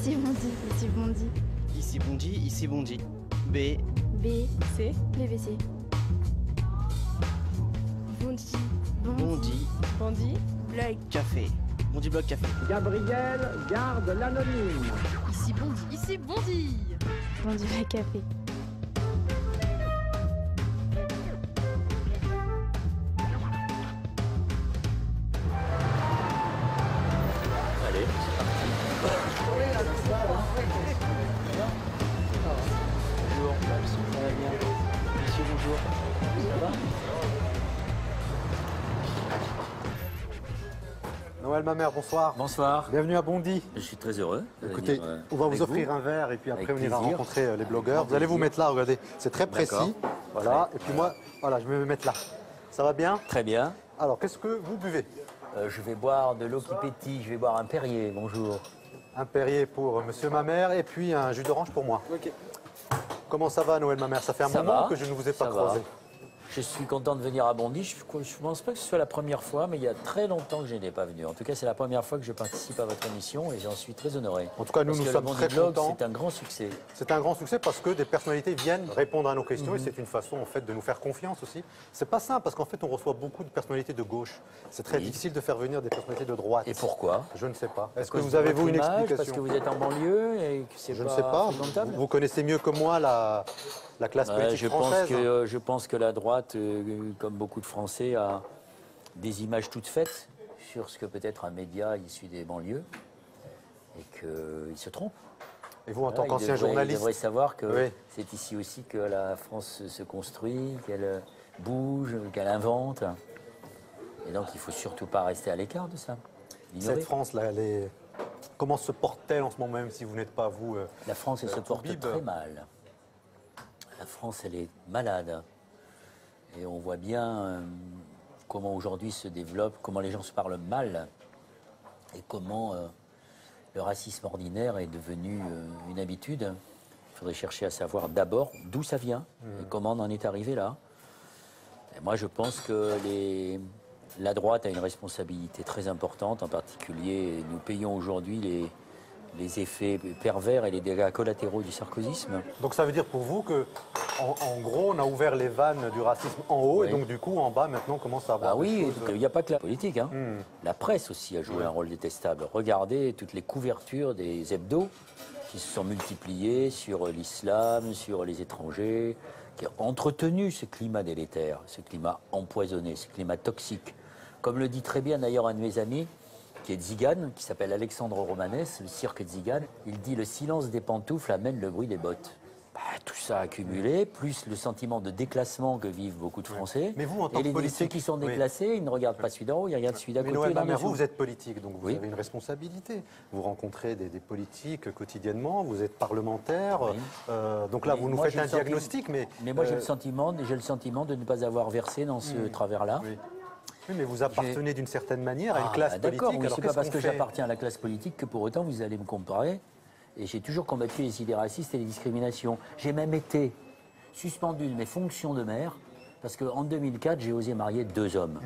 Ici Bondy, ici Bondy. Ici Bondy, ici Bondy. B. B. C. BBC. Bondy. Bondy. Bondy. Blog. Café. Bondy Blog Café. Gabriel garde l'anonyme. Ici Bondy. Ici Bondy. Bondy Blog Café. Allez, c'est parti. Bonjour, ça va bien. Monsieur, bonjour. Ça va? Noël Mamère, bonsoir. Bonsoir. Bienvenue à Bondy. Je suis très heureux. Écoutez, on va vous offrir un verre et puis après Avec on ira plaisir. rencontrer les blogueurs. Vous allez vous mettre là, regardez, c'est très précis. D'accord. Voilà, et puis moi, voilà, je vais me mettre là. Ça va bien? Très bien. Alors, qu'est-ce que vous buvez? Je vais boire de l'eau qui pétille. Je vais boire un Perrier. Bonjour. Un Perrier pour Monsieur Mamère et puis un jus d'orange pour moi. Ok. Comment ça va, Noël Mamère? Ça fait un Ça moment va, que je ne vous ai pas ça croisé. va. Je suis content de venir à Bondy. Je ne pense pas que ce soit la première fois, mais il y a très longtemps que je n'étais pas venu. En tout cas, c'est la première fois que je participe à votre émission et j'en suis très honoré. En tout cas, nous, Parce nous que sommes le très Bondy Blog, contents. c'est un grand succès. C'est un grand succès parce que des personnalités viennent répondre à nos questions et c'est une façon en fait de nous faire confiance aussi. C'est pas simple parce qu'en fait on reçoit beaucoup de personnalités de gauche. C'est très Oui. difficile de faire venir des personnalités de droite. Et pourquoi? Je ne sais pas. Est-ce que Parce vous avez votre vous une image, explication? Parce que vous êtes en banlieue et que c'est Je ne sais pas. fréquentable. Vous connaissez mieux que moi la classe politique je française. je pense que la droite, comme beaucoup de Français, a des images toutes faites sur ce que peut être un média issu des banlieues et qu'il se trompe. Et vous, en tant Voilà, qu'ancien il journaliste, devrait savoir que Oui. c'est ici aussi que la France se construit, qu'elle bouge, qu'elle invente. Et donc il ne faut surtout pas rester à l'écart de ça. L'ignorer. cette France, là, comment se porte-t-elle en ce moment, même si vous n'êtes pas vous La France, elle se porte Toubib. très mal. La France, elle est malade. Et on voit bien comment aujourd'hui se développe, comment les gens se parlent mal et comment le racisme ordinaire est devenu une habitude. Il faudrait chercher à savoir d'abord d'où ça vient et comment on en est arrivé là. Et moi, je pense que la droite a une responsabilité très importante. En particulier, nous payons aujourd'hui les effets pervers et les dégâts collatéraux du sarkozysme. Donc ça veut dire pour vous que, en gros, on a ouvert les vannes du racisme en haut Oui. et donc du coup, en bas, maintenant, on commence à avoir Ah oui, des choses- il n'y a pas que la politique. Hein. La presse aussi a joué un rôle détestable. Regardez toutes les couvertures des hebdos qui se sont multipliées sur l'islam, sur les étrangers, qui ont entretenu ce climat délétère, ce climat empoisonné, ce climat toxique. Comme le dit très bien d'ailleurs un de mes amis, qui est Zigane, qui s'appelle Alexandre Romanès, le cirque de Zigane, il dit « Le silence des pantoufles amène le bruit des bottes ». Tout ça accumulé, plus le sentiment de déclassement que vivent beaucoup de Français. Mais vous, en tant et que politique, ceux qui sont oui. déclassés, ils ne regardent pas celui d'en haut, ils regardent celui d'à Mais côté. Noël dans Mamère, dessous. vous êtes politique, donc vous Oui. avez une responsabilité. Vous rencontrez des politiques quotidiennement, vous êtes parlementaire. Oui. Donc là, Mais vous nous moi, faites j'ai un le sentiment- diagnostic, mais... Mais moi, j'ai le sentiment de ne pas avoir versé dans ce travers-là. Oui. Oui, mais vous appartenez d'une certaine manière à une Ah, classe bah d'accord, politique. oui, alors c'est pas qu'est-ce parce qu'on que fait j'appartiens à la classe politique que pour autant vous allez me comparer. Et j'ai toujours combattu les idées racistes et les discriminations. J'ai même été suspendu de mes fonctions de maire parce qu'en 2004, j'ai osé marier 2 hommes.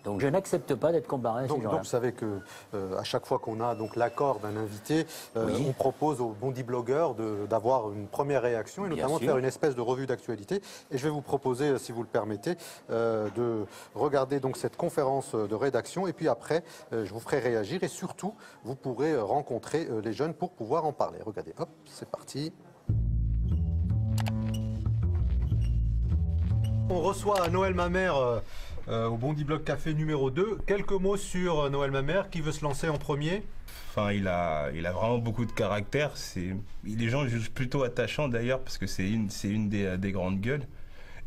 Donc je n'accepte pas d'être comparé à ces Donc gens-là. vous savez que à chaque fois qu'on a donc l'accord d'un invité, Oui. on propose aux Bondy blogueurs d'avoir une première réaction et Bien notamment de sûr. faire une espèce de revue d'actualité. Et je vais vous proposer, si vous le permettez, de regarder donc cette conférence de rédaction et puis après, je vous ferai réagir et surtout, vous pourrez rencontrer les jeunes pour pouvoir en parler. Regardez, hop, c'est parti. On reçoit Noël Mamère au Bondy Blog Café numéro 2. Quelques mots sur Noël Mamère. Qui veut se lancer en premier? Enfin, il a vraiment beaucoup de caractère. Les gens le jugent plutôt attachant d'ailleurs parce que c'est une des grandes gueules.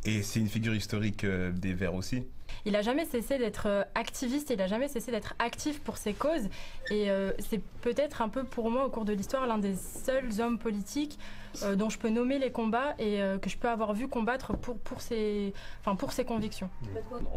Et c'est une figure historique des Verts aussi. Il n'a jamais cessé d'être activiste, il n'a jamais cessé d'être actif pour ses causes. Et c'est peut-être un peu pour moi, au cours de l'histoire, l'un des seuls hommes politiques dont je peux nommer les combats et que je peux avoir vu combattre pour ses convictions.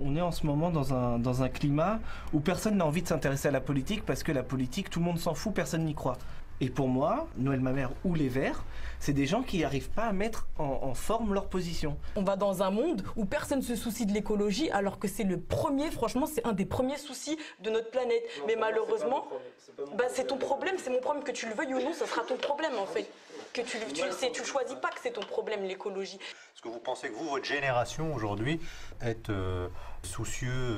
On est en ce moment dans un climat où personne n'a envie de s'intéresser à la politique parce que la politique, tout le monde s'en fout, personne n'y croit. Et pour moi, Noël Mamère ou les Verts, c'est des gens qui n'arrivent pas à mettre en forme leur position. On va dans un monde où personne ne se soucie de l'écologie, alors que c'est le premier, franchement, c'est un des premiers soucis de notre planète. Non, mais malheureusement, c'est ton problème, c'est mon problème, que tu le veuilles ou non, ça sera ton problème en fait. Que tu choisis pas que c'est ton problème, l'écologie. Est-ce que vous pensez que vous, votre génération aujourd'hui, êtes soucieux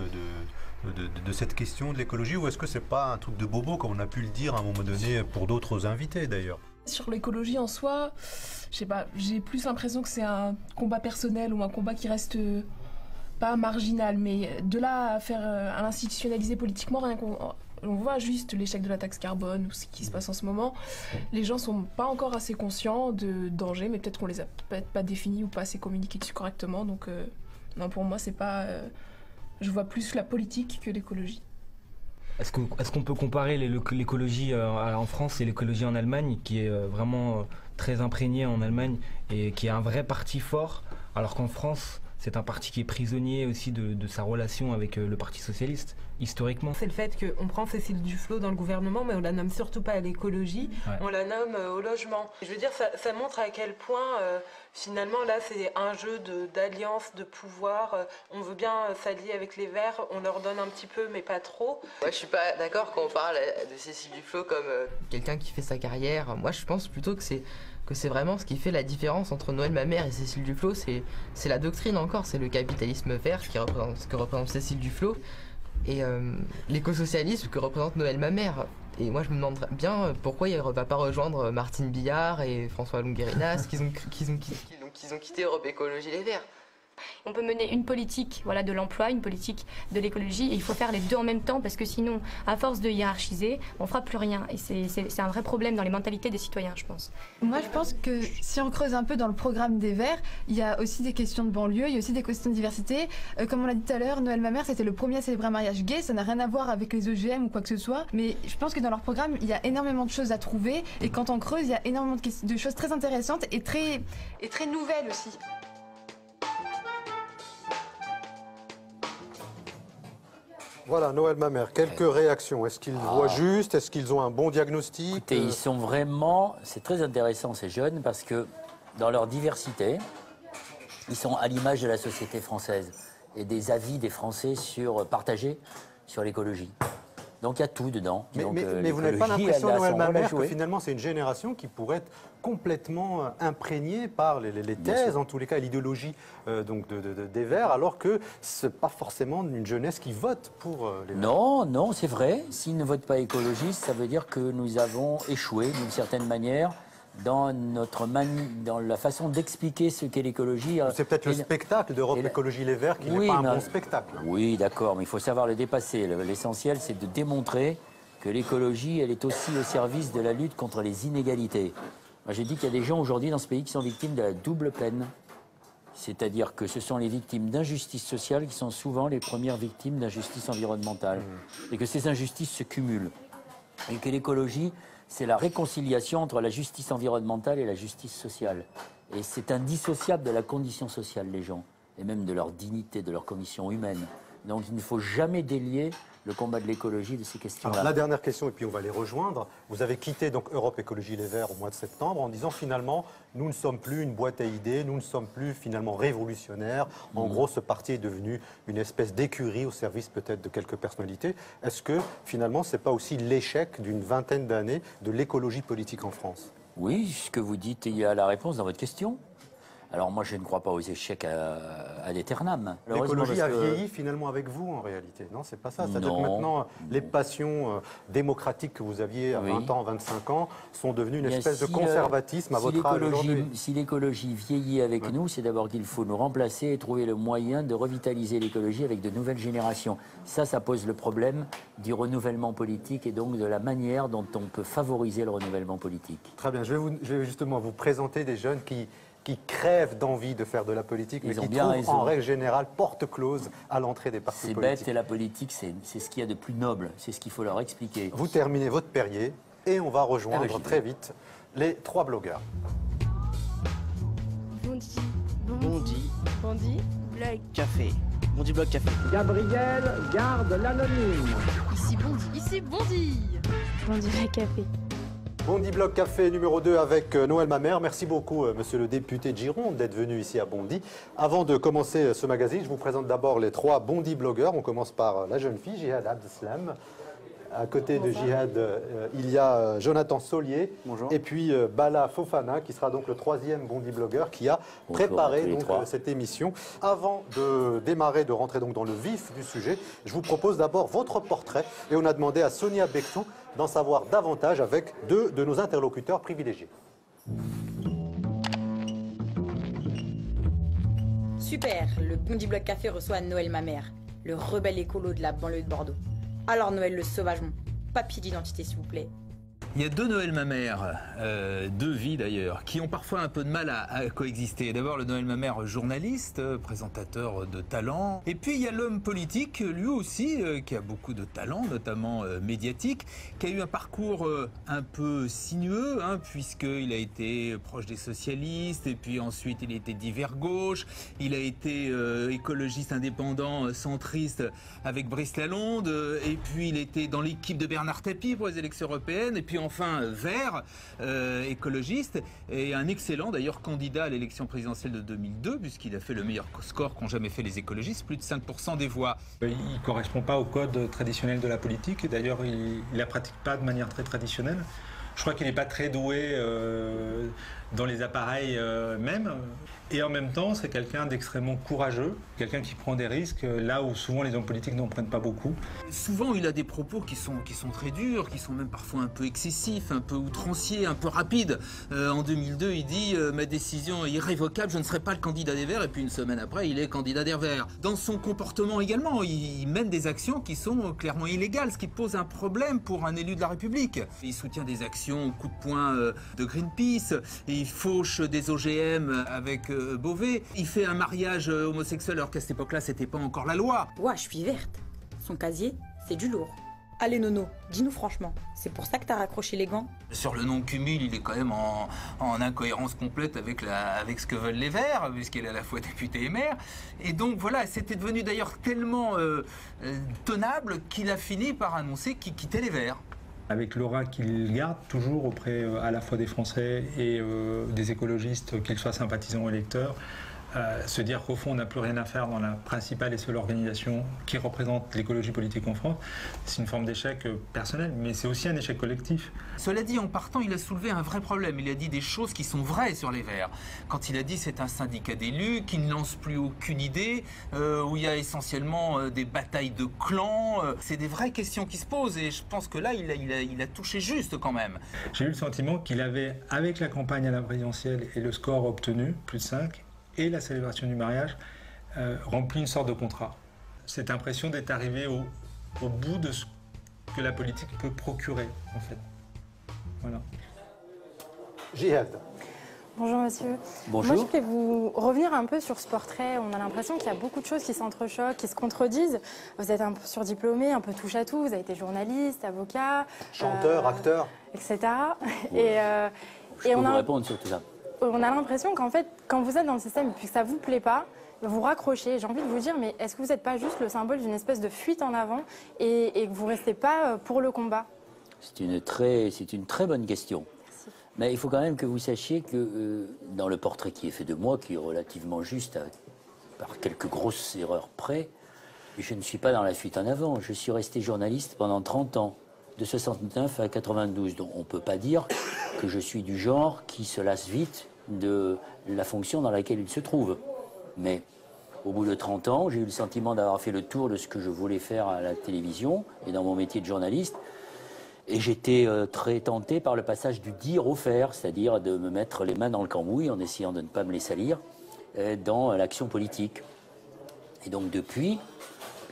de cette question de l'écologie, ou est-ce que c'est pas un truc de bobo, comme on a pu le dire à un moment donné pour d'autres invités d'ailleurs? Sur l'écologie en soi, je sais pas, j'ai plus l'impression que c'est un combat personnel ou un combat qui reste pas marginal, mais de là à faire à l'institutionnaliser politiquement, rien on voit juste l'échec de la taxe carbone ou ce qui se passe en ce moment. Les gens sont pas encore assez conscients de danger, mais peut-être qu'on les a peut-être pas définis ou pas assez communiqués dessus correctement. Donc non, pour moi c'est pas, je vois plus la politique que l'écologie. Est-ce qu'on peut comparer l'écologie en France et l'écologie en Allemagne, qui est vraiment très imprégnée en Allemagne et qui est un vrai parti fort, alors qu'en France, c'est un parti qui est prisonnier aussi de sa relation avec le Parti socialiste, historiquement. C'est le fait qu'on prend Cécile Duflot dans le gouvernement, mais on la nomme surtout pas à l'écologie, on la nomme au logement. Je veux dire, ça montre à quel point, finalement, là, c'est un jeu d'alliance, de pouvoir. On veut bien s'allier avec les Verts, on leur donne un petit peu, mais pas trop. Moi, je suis pas d'accord quand on parle de Cécile Duflot comme quelqu'un qui fait sa carrière. Moi, je pense plutôt que c'est vraiment ce qui fait la différence entre Noël Mamère et Cécile Duflot, c'est la doctrine encore, c'est le capitalisme vert ce que représente Cécile Duflot et l'écosocialisme que représente Noël Mamère. Et moi je me demande bien pourquoi il ne va pas rejoindre Martine Billard et François Longuerinas qu'ils ont quitté Europe Écologie Les Verts. On peut mener une politique de l'emploi, une politique de l'écologie, et il faut faire les deux en même temps, parce que sinon, à force de hiérarchiser, on ne fera plus rien. Et c'est un vrai problème dans les mentalités des citoyens, je pense. Moi, je pense que si on creuse un peu dans le programme des Verts, il y a aussi des questions de banlieue, il y a aussi des questions de diversité. Comme on l'a dit tout à l'heure, Noël Mamère, c'était le premier à célébrer un mariage gay, ça n'a rien à voir avec les OGM ou quoi que ce soit, mais je pense que dans leur programme, il y a énormément de choses à trouver, et quand on creuse, il y a énormément de choses très intéressantes et très nouvelles aussi. Voilà, Noël Mamère, quelques réactions. Est-ce qu'ils voient juste? Est-ce qu'ils ont un bon diagnostic? Écoutez, ils sont vraiment... C'est très intéressant, ces jeunes, parce que dans leur diversité, ils sont à l'image de la société française et des avis des Français partagés sur l'écologie. Donc il y a tout dedans. Mais vous n'avez pas l'impression, Noël Mamère, que finalement c'est une génération qui pourrait être complètement imprégnée par les thèses, en tous les cas, l'idéologie des Verts, alors que ce n'est pas forcément une jeunesse qui vote pour les Verts. Non, c'est vrai. S'ils ne votent pas écologistes, ça veut dire que nous avons échoué d'une certaine manière dans la façon d'expliquer ce qu'est l'écologie. C'est peut-être le spectacle d'Europe Écologie Les Verts qui n'est pas un bon spectacle. Oui, d'accord, mais il faut savoir le dépasser. L'essentiel, c'est de démontrer que l'écologie, elle est aussi au service de la lutte contre les inégalités. Moi, j'ai dit qu'il y a des gens aujourd'hui dans ce pays qui sont victimes de la double peine. C'est-à-dire que ce sont les victimes d'injustice sociale qui sont souvent les premières victimes d'injustice environnementale. Et que ces injustices se cumulent. Et que l'écologie, c'est la réconciliation entre la justice environnementale et la justice sociale. Et c'est indissociable de la condition sociale, les gens, et même de leur dignité, de leur condition humaine. Donc il ne faut jamais délier le combat de l'écologie de ces questions-là. La dernière question, et puis on va les rejoindre. Vous avez quitté donc Europe Écologie Les Verts au mois de septembre en disant finalement, nous ne sommes plus une boîte à idées, nous ne sommes plus finalement révolutionnaires. En gros, ce parti est devenu une espèce d'écurie au service peut-être de quelques personnalités. Est-ce que finalement, ce n'est pas aussi l'échec d'une vingtaine d'années de l'écologie politique en France? Oui, ce que vous dites, il y a la réponse dans votre question. Alors moi, je ne crois pas aux échecs ad aeternam. L'écologie a vieilli finalement avec vous en réalité, non? C'est pas ça. C'est-à-dire que maintenant, les passions démocratiques que vous aviez à 20 ans, 25 ans, sont devenues une espèce de conservatisme à votre âge aujourd'hui. Si l'écologie vieillit avec nous, c'est d'abord qu'il faut nous remplacer et trouver le moyen de revitaliser l'écologie avec de nouvelles générations. Ça pose le problème du renouvellement politique et donc de la manière dont on peut favoriser le renouvellement politique. Très bien, je vais justement vous présenter des jeunes qui crèvent d'envie de faire de la politique, mais qui trouvent en règle générale porte close à l'entrée des partis politiques. C'est bête, et la politique, c'est ce qu'il y a de plus noble, c'est ce qu'il faut leur expliquer. Vous terminez votre Perrier et on va rejoindre très vite les 3 blogueurs. Bondi, blog café. Bondi blog café. Gabriel garde l'anonyme. Ici Bondi. Bondi blog café. Bondy Bloc Café numéro 2 avec Noël Mamère. Merci beaucoup, monsieur le député de Gironde, d'être venu ici à Bondy. Avant de commencer ce magazine, je vous présente d'abord les 3 Bondy blogueurs. On commence par la jeune fille, Jihad Abdeslam. À côté de Jihad, il y a Jonathan Solier. Bonjour. Et puis Bala Fofana, qui sera donc le 3e Bondy blogueur qui a préparé donc, cette émission. Avant de démarrer, de rentrer donc dans le vif du sujet, je vous propose d'abord votre portrait. Et on a demandé à Sonia Bektou d'en savoir davantage avec 2 de nos interlocuteurs privilégiés. Super, le Bondy Bloc Café reçoit Noël Mamère, le rebelle écolo de la banlieue de Bordeaux. Alors Noël le sauvagement, papier d'identité s'il vous plaît. Il y a 2 Noël Mamère, 2 vies d'ailleurs, qui ont parfois un peu de mal à coexister. D'abord le Noël Mamère journaliste, présentateur de talent. Et puis il y a l'homme politique, lui aussi, qui a beaucoup de talent, notamment médiatique, qui a eu un parcours un peu sinueux, hein, puisqu'il a été proche des socialistes, et puis ensuite il a été divers gauche, il a été écologiste indépendant, centriste avec Brice Lalonde, et puis il était dans l'équipe de Bernard Tapie pour les élections européennes, et puis enfin vert, écologiste, et un excellent d'ailleurs candidat à l'élection présidentielle de 2002, puisqu'il a fait le meilleur score qu'ont jamais fait les écologistes, plus de 5% des voix. Il ne correspond pas au code traditionnel de la politique, et d'ailleurs il ne la pratique pas de manière très traditionnelle. Je crois qu'il n'est pas très doué dans les appareils même. Et en même temps, c'est quelqu'un d'extrêmement courageux, quelqu'un qui prend des risques là où souvent les hommes politiques n'en prennent pas beaucoup. Souvent, il a des propos qui sont très durs, qui sont même parfois un peu excessifs, un peu outranciers, un peu rapides. En 2002, il dit « Ma décision est irrévocable, je ne serai pas le candidat des Verts ». Et puis une semaine après, il est candidat des Verts. Dans son comportement également, il mène des actions qui sont clairement illégales, ce qui pose un problème pour un élu de la République. Il soutient des actions au coup de poing de Greenpeace, et il fauche des OGM avec Beauvais. Il fait un mariage homosexuel alors qu'à cette époque-là, c'était pas encore la loi. Ouah, je suis verte. Son casier, c'est du lourd. Allez Nono, dis-nous franchement, c'est pour ça que t'as raccroché les gants? Sur le non-cumul, il est quand même en incohérence complète avec ce que veulent les Verts, puisqu'il est à la fois député et maire. Et donc voilà, c'était devenu d'ailleurs tellement tenable qu'il a fini par annoncer qu'il quittait les Verts. Avec l'aura qu'il garde toujours auprès à la fois des Français et des écologistes, qu'ils soient sympathisants ou électeurs, se dire qu'au fond on n'a plus rien à faire dans la principale et seule organisation qui représente l'écologie politique en France, c'est une forme d'échec personnel, mais c'est aussi un échec collectif. Cela dit, en partant, il a soulevé un vrai problème. Il a dit des choses qui sont vraies sur les Verts. Quand il a dit c'est un syndicat d'élus qui ne lance plus aucune idée, où il y a essentiellement des batailles de clans, c'est des vraies questions qui se posent, et je pense que là, il a touché juste quand même. J'ai eu le sentiment qu'il avait, avec la campagne à la présidentielle et le score obtenu, plus de 5, et la célébration du mariage, remplit une sorte de contrat. Cette impression d'être arrivé au bout de ce que la politique peut procurer, en fait. Voilà. Jihad. Bonjour monsieur. Bonjour. Moi je voulais vous revenir un peu sur ce portrait. On a l'impression qu'il y a beaucoup de choses qui s'entrechoquent, qui se contredisent. Vous êtes un peu surdiplômé, un peu touche à tout. Vous avez été journaliste, avocat, chanteur, acteur, etc. Ouais. Je peux vous répondre sur tout ça. On a l'impression qu'en fait, quand vous êtes dans le système et puis que ça vous plaît pas, vous raccrochez. J'ai envie de vous dire, mais est-ce que vous n'êtes pas juste le symbole d'une espèce de fuite en avant et que vous ne restez pas pour le combat? C'est une très bonne question. Merci. Mais il faut quand même que vous sachiez que dans le portrait qui est fait de moi, qui est relativement juste, par quelques grosses erreurs près, je ne suis pas dans la fuite en avant. Je suis resté journaliste pendant 30 ans, de 69 à 92. Donc on ne peut pas dire que je suis du genre qui se lasse vite de la fonction dans laquelle il se trouve. Mais au bout de 30 ans, j'ai eu le sentiment d'avoir fait le tour de ce que je voulais faire à la télévision et dans mon métier de journaliste. Et j'étais très tenté par le passage du dire au faire, c'est-à-dire de me mettre les mains dans le cambouis en essayant de ne pas me les salir dans l'action politique. Et donc depuis,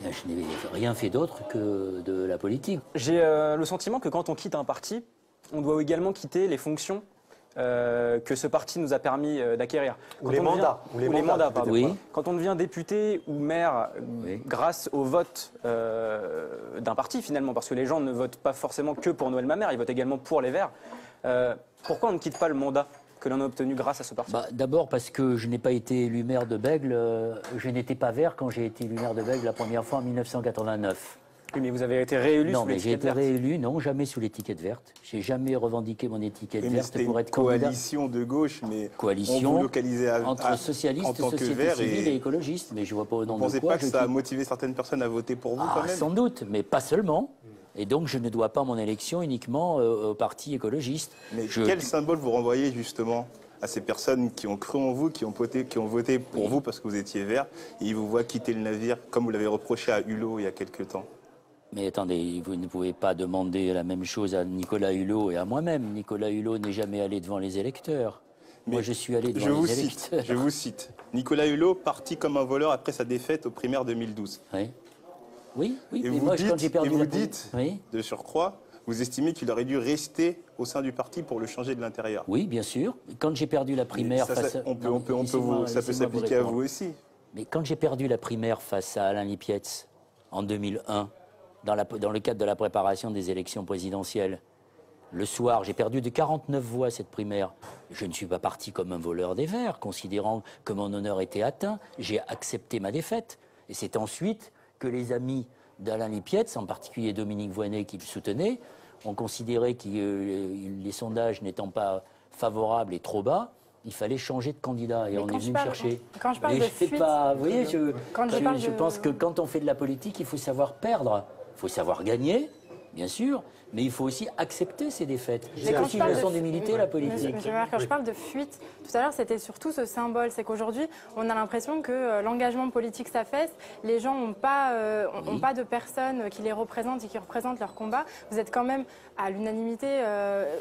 je n'ai rien fait d'autre que de la politique. J'ai le sentiment que quand on quitte un parti, on doit également quitter les fonctions que ce parti nous a permis d'acquérir. Ou les mandats. Pardon. Oui. Quand on devient député ou maire grâce au vote d'un parti finalement, parce que les gens ne votent pas forcément que pour Noël Mamère, ils votent également pour les Verts. Pourquoi on ne quitte pas le mandat que l'on a obtenu grâce à ce parti? D'abord parce que je n'ai pas été élu maire de Bègle, je n'étais pas vert quand j'ai été élu maire de Bègle la première fois en 1989. Oui, mais vous avez été réélu Non, sous mais j'ai l'étiquette été verte. réélu, non, jamais sous l'étiquette verte. J'ai jamais revendiqué mon étiquette Oui, mais verte c'était pour une être candidat. coalition de gauche, mais Coalition on vous localisait entre socialistes, en tant que société vert civile et écologistes, mais je vois pas au nom Vous ne de pensez quoi. pas que ça a motivé certaines personnes à voter pour vous quand même? Sans doute, mais pas seulement. Et donc je ne dois pas mon élection uniquement au parti écologiste. Mais quel symbole vous renvoyez justement à ces personnes qui ont cru en vous, qui ont voté pour vous parce que vous étiez vert, et ils vous voient quitter le navire comme vous l'avez reproché à Hulot il y a quelques temps? Mais attendez, vous ne pouvez pas demander la même chose à Nicolas Hulot et à moi-même. Nicolas Hulot n'est jamais allé devant les électeurs. Moi, je suis allé devant les électeurs. Je vous cite. Nicolas Hulot parti comme un voleur après sa défaite aux primaires 2012. Oui. Oui, Et mais vous moi, dites, quand j'ai perdu de surcroît, vous estimez qu'il aurait dû rester au sein du parti pour le changer de l'intérieur. Oui, bien sûr. Quand j'ai perdu la primaire ça, face à... ça peut s'appliquer à vous aussi. Mais quand j'ai perdu la primaire face à Alain Lipietz en 2001, dans le cadre de la préparation des élections présidentielles, le soir, j'ai perdu de 49 voix cette primaire. Je ne suis pas parti comme un voleur des Verts, considérant que mon honneur était atteint. J'ai accepté ma défaite. Et c'est ensuite que les amis d'Alain Lipietz, en particulier Dominique Voynet qui le soutenait, ont considéré que les sondages n'étant pas favorables et trop bas, il fallait changer de candidat. Et on est venu me chercher. Quand je parle de fuite, vous voyez, je pense que quand on fait de la politique, il faut savoir perdre. Il faut savoir gagner, bien sûr, mais il faut aussi accepter ses défaites. C'est aussi une leçon d'humilité, la politique. Monsieur Maire, quand je parle de fuite, tout à l'heure, c'était surtout ce symbole. C'est qu'aujourd'hui, on a l'impression que l'engagement politique s'affaisse. Les gens n'ont pas de personnes qui les représentent et qui représentent leur combat. Vous êtes quand même, à l'unanimité,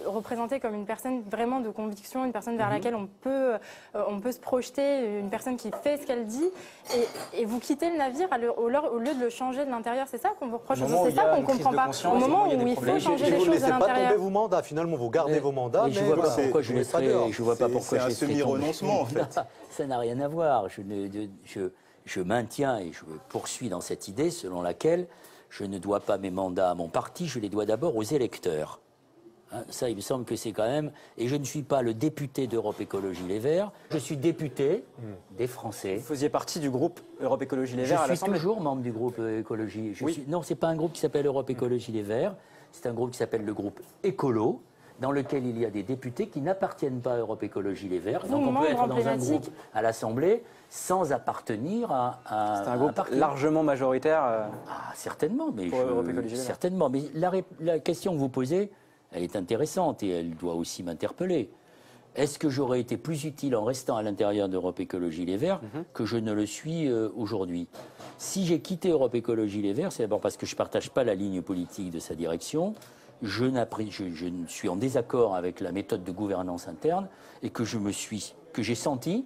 représenté comme une personne vraiment de conviction, une personne vers laquelle on peut se projeter, une personne qui fait ce qu'elle dit. Et vous quittez le navire au lieu de le changer de l'intérieur. C'est ça qu'on vous reproche. C'est ça qu'on ne comprend pas. Au moment où il faut changer les choses de l'intérieur. Vous ne laissez pas tomber vos mandats. Finalement, vous gardez vos mandats. Mais je ne vois pas pourquoi je laisserai. Je vois pas pourquoi c'est un semi-renoncement en fait. Ça n'a rien à voir. Je maintiens et je poursuis dans cette idée selon laquelle je ne dois pas mes mandats à mon parti, je les dois d'abord aux électeurs. Hein, ça, il me semble que c'est quand même... Et je ne suis pas le député d'Europe Écologie Les Verts, je suis député des Français. Vous faisiez partie du groupe Europe Écologie Les Verts à l'Assemblée. Je suis toujours membre du groupe Écologie. Non, c'est pas un groupe qui s'appelle Europe Écologie Les Verts, c'est un groupe qui s'appelle le groupe Écolo, dans lequel il y a des députés qui n'appartiennent pas à Europe Écologie Les Verts. Donc on peut être dans un groupe à l'Assemblée sans appartenir à c'est un groupe largement majoritaire. Certainement, mais pour Europe Écologie Les Verts. certainement. Mais la question que vous posez, elle est intéressante et elle doit aussi m'interpeller. Est-ce que j'aurais été plus utile en restant à l'intérieur d'Europe Écologie Les Verts que je ne le suis aujourd'hui? Si j'ai quitté Europe Écologie Les Verts, c'est d'abord parce que je ne partage pas la ligne politique de sa direction. Je suis en désaccord avec la méthode de gouvernance interne et que j'ai senti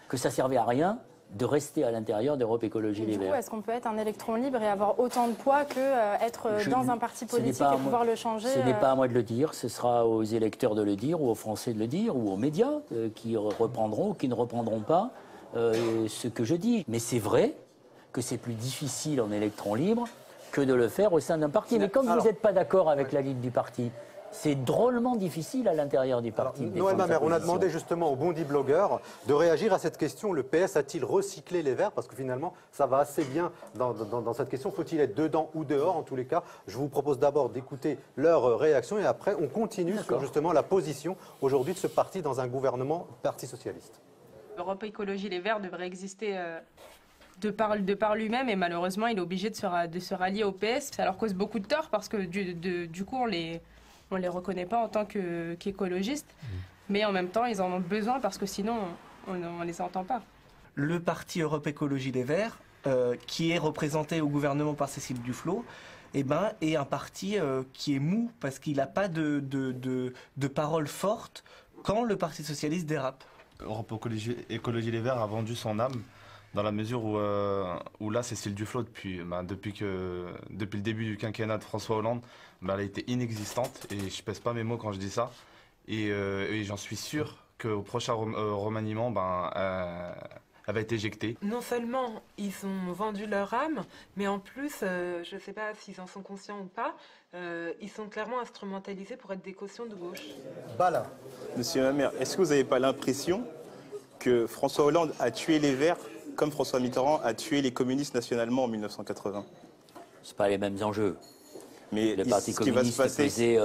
que ça servait à rien de rester à l'intérieur d'Europe Écologie Les Verts. Du coup, est-ce qu'on peut être un électron libre et avoir autant de poids qu'être dans un parti politique et pouvoir le changer? Ce n'est pas à moi de le dire, ce sera aux électeurs de le dire, ou aux Français de le dire, ou aux médias qui reprendront ou qui ne reprendront pas ce que je dis. Mais c'est vrai que c'est plus difficile en électron libre que de le faire au sein d'un parti. Mais comme vous n'êtes pas d'accord avec la ligne du parti, c'est drôlement difficile à l'intérieur du parti. Noël Mamère, on a demandé justement aux Bondi blogueurs de réagir à cette question. Le PS a-t-il recyclé les Verts? Parce que finalement, ça va assez bien dans cette question. Faut-il être dedans ou dehors? En tous les cas, je vous propose d'abord d'écouter leur réaction et après, on continue sur justement la position aujourd'hui de ce parti dans un gouvernement Parti socialiste. Europe Écologie Les Verts devrait exister de par lui-même et malheureusement, il est obligé de se rallier au PS. Ça leur cause beaucoup de tort parce que du coup, on les reconnaît pas en tant qu'écologistes, mais en même temps, ils en ont besoin parce que sinon, on ne les entend pas. Le parti Europe Écologie Les Verts, qui est représenté au gouvernement par Cécile Duflot, est un parti qui est mou parce qu'il n'a pas de paroles fortes quand le Parti socialiste dérape. Europe Écologie Les Verts a vendu son âme dans la mesure où là, Cécile Duflot, depuis le début du quinquennat de François Hollande, elle a été inexistante, et je pèse pas mes mots quand je dis ça, et j'en suis sûr qu'au prochain remaniement, elle va être éjectée. Non seulement ils ont vendu leur âme, mais en plus, je ne sais pas s'ils en sont conscients ou pas, ils sont clairement instrumentalisés pour être des cautions de gauche. Bala. Monsieur Mamère, est-ce que vous n'avez pas l'impression que François Hollande a tué les Verts comme François Mitterrand a tué les communistes nationalement en 1980? C'est pas les mêmes enjeux. Mais le Parti ce qui va se communiste passer, pesait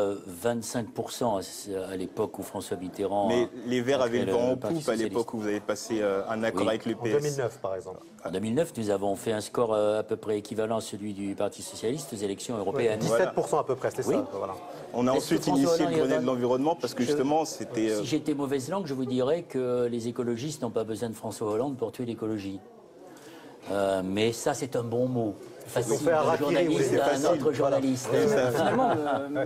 25% à l'époque où François Mitterrand... Mais les Verts avaient le vent en Parti poupe à l'époque où vous avez passé un accord avec le PS. En 2009, par exemple. En 2009, nous avons fait un score à peu près équivalent à celui du Parti socialiste aux élections européennes. 17% à peu près, c'était ça. Voilà. On a ensuite initié le Grenelle de l'environnement parce que justement, c'était... Si j'étais mauvaise langue, je vous dirais que les écologistes n'ont pas besoin de François Hollande pour tuer l'écologie. Mais ça, c'est un bon mot. Facile d'un journaliste à un autre journaliste. Finalement,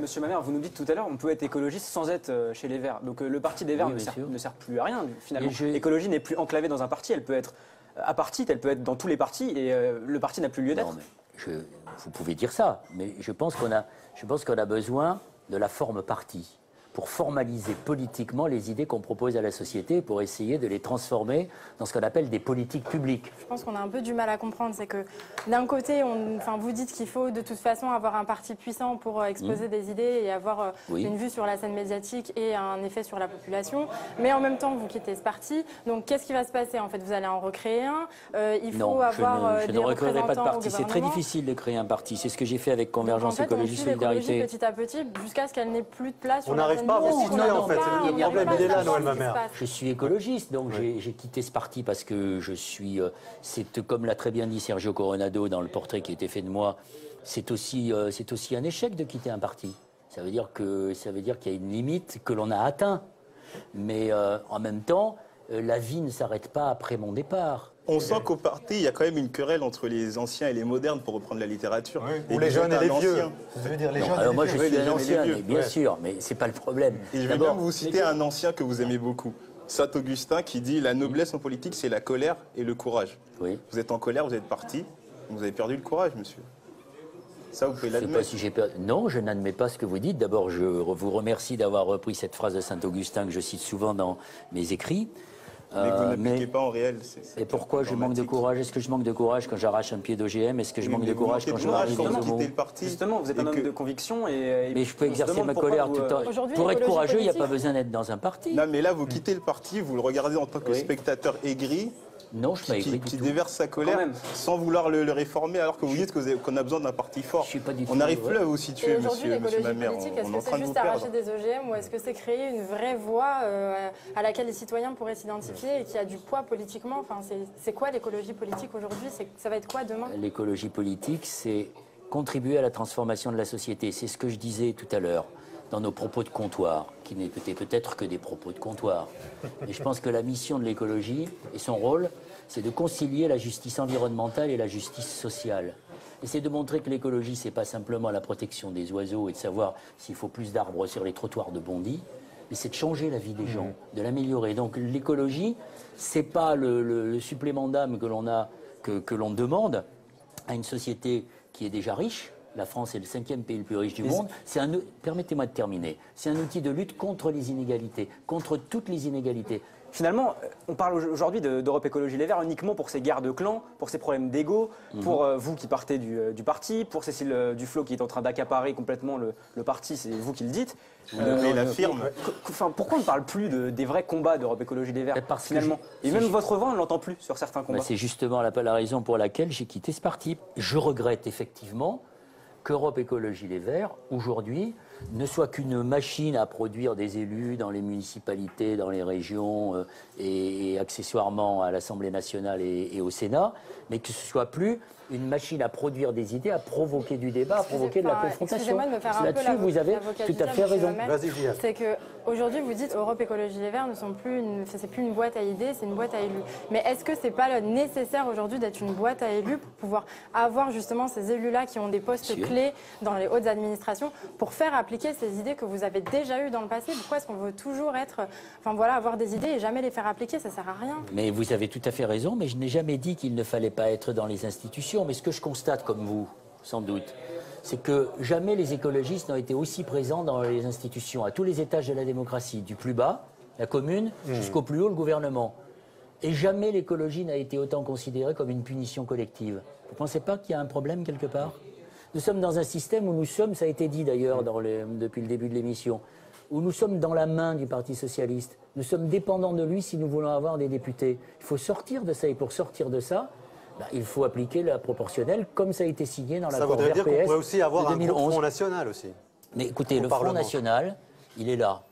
Monsieur Mamère, vous nous dites tout à l'heure, on peut être écologiste sans être chez les Verts. Donc le parti des Verts ne sert plus à rien, finalement. L'écologie n'est plus enclavée dans un parti, elle peut être apartite, elle peut être dans tous les partis, et le parti n'a plus lieu d'être. Vous pouvez dire ça, mais je pense qu'on a besoin de la forme parti pour formaliser politiquement les idées qu'on propose à la société, pour essayer de les transformer dans ce qu'on appelle des politiques publiques. Je pense qu'on a un peu du mal à comprendre, c'est que d'un côté, vous dites qu'il faut de toute façon avoir un parti puissant pour exposer des idées et avoir une vue sur la scène médiatique et un effet sur la population, mais en même temps, vous quittez ce parti, donc qu'est-ce qui va se passer? En fait, vous allez en recréer un, il faut avoir je ne recréerai pas de parti, c'est très difficile de créer un parti, c'est ce que j'ai fait avec Convergence Écologie Solidarité. Petit à petit, jusqu'à ce qu'elle n'ait plus de place sur on n'arrive pas à vous situer en fait, le problème il est là, Noël Mamère. Je suis écologiste, donc j'ai quitté ce parti parce que je suis, c'est comme l'a très bien dit Sergio Coronado dans le portrait qui a été fait de moi, c'est aussi un échec de quitter un parti. Ça veut dire qu'il y a une limite que l'on a atteint, mais en même temps, la vie ne s'arrête pas après mon départ. On sent qu'au parti, il y a quand même une querelle entre les anciens et les modernes, pour reprendre la littérature. Ou les jeunes et les vieux. Je veux dire, les jeunes alors moi, je suis un ancien, bien sûr, mais c'est pas le problème. Et je vais même vous citer un ancien que vous aimez beaucoup, Saint-Augustin, qui dit « La noblesse en politique, c'est la colère et le courage ». Oui. Vous êtes en colère, vous êtes parti, vous avez perdu le courage, monsieur. Ça, vous pouvez l'admettre. Non, je n'admets pas ce que vous dites. D'abord, je vous remercie d'avoir repris cette phrase de Saint-Augustin que je cite souvent dans mes écrits. Mais que vous n'appliquez pas en réel. Et pourquoi je manque de courage? Est-ce que je manque de courage quand j'arrache un pied d'OGM? Est-ce que je manque de courage quand je m'arrive dans le mot? Justement, vous êtes un homme de conviction et mais je peux exercer ma colère tout le temps. Pour être courageux, il n'y a pas besoin d'être dans un parti. Non, mais là, vous quittez le parti, vous le regardez en tant que spectateur aigri. Non, je ne suis pas aigri qui déverse sa colère sans vouloir le réformer, alors que vous dites qu'on a besoin d'un parti fort. On n'arrive plus à vous situer, monsieur Mamère. Est-ce que c'est juste arracher des OGM ou est-ce que c'est créer une vraie voie à laquelle les citoyens pourraient s'identifier et qui a du poids politiquement? Enfin, c'est quoi l'écologie politique aujourd'hui? Ça va être quoi demain? L'écologie politique, c'est contribuer à la transformation de la société. C'est ce que je disais tout à l'heure dans nos propos de comptoir, qui n'étaient peut-être que des propos de comptoir. Et je pense que la mission de l'écologie et son rôle, c'est de concilier la justice environnementale et la justice sociale. Et c'est de montrer que l'écologie, c'est pas simplement la protection des oiseaux et de savoir s'il faut plus d'arbres sur les trottoirs de Bondy, mais c'est de changer la vie des gens, de l'améliorer. Donc l'écologie, c'est pas le supplément d'âme que l'on demande à une société qui est déjà riche. La France est le 5e pays le plus riche du monde. Permettez-moi de terminer. C'est un outil de lutte contre les inégalités, contre toutes les inégalités. Finalement, on parle aujourd'hui d'Europe Écologie Les Verts uniquement pour ces guerres de clans, pour ces problèmes d'ego, pour vous qui partez du parti, pour Cécile Duflot qui est en train d'accaparer complètement le parti, c'est vous qui le dites. Et la firme. Pourquoi on ne parle plus des vrais combats d'Europe Écologie Les Verts, finalement? Et même votre voix, on ne l'entend plus sur certains combats. C'est justement la raison pour laquelle j'ai quitté ce parti. Je regrette effectivement qu'Europe Écologie Les Verts, aujourd'hui, ne soit qu'une machine à produire des élus dans les municipalités, dans les régions et accessoirement à l'Assemblée nationale et au Sénat, mais que ce soit plus une machine à produire des idées, à provoquer du débat, à provoquer de la confrontation. Excusez-moi de me faire un peu là-dessus, vous avez tout à fait raison. C'est qu'aujourd'hui, vous dites Europe Écologie Les Verts ne sont plus c'est plus une boîte à idées, c'est une boîte à élus. Mais est-ce que c'est pas nécessaire aujourd'hui d'être une boîte à élus pour pouvoir avoir justement ces élus-là qui ont des postes clés dans les hautes administrations pour faire appliquer ces idées que vous avez déjà eues dans le passé? Pourquoi est-ce qu'on veut toujours avoir des idées et jamais les faire appliquer? Ça sert à rien. Mais vous avez tout à fait raison, mais je n'ai jamais dit qu'il ne fallait pas être dans les institutions. Mais ce que je constate, comme vous, sans doute, c'est que jamais les écologistes n'ont été aussi présents dans les institutions, à tous les étages de la démocratie, du plus bas, la commune, jusqu'au plus haut, le gouvernement. Et jamais l'écologie n'a été autant considérée comme une punition collective. Vous ne pensez pas qu'il y a un problème quelque part? Nous sommes dans un système où nous sommes, ça a été dit d'ailleurs depuis le début de l'émission, où nous sommes dans la main du Parti socialiste. Nous sommes dépendants de lui si nous voulons avoir des députés. Il faut sortir de ça, et pour sortir de ça, il faut appliquer la proportionnelle comme ça a été signé dans l'accord Ça voudrait dire qu'on RPS pourrait aussi avoir de un 2011. groupe Front National aussi. Mais écoutez, le Front National, il est là.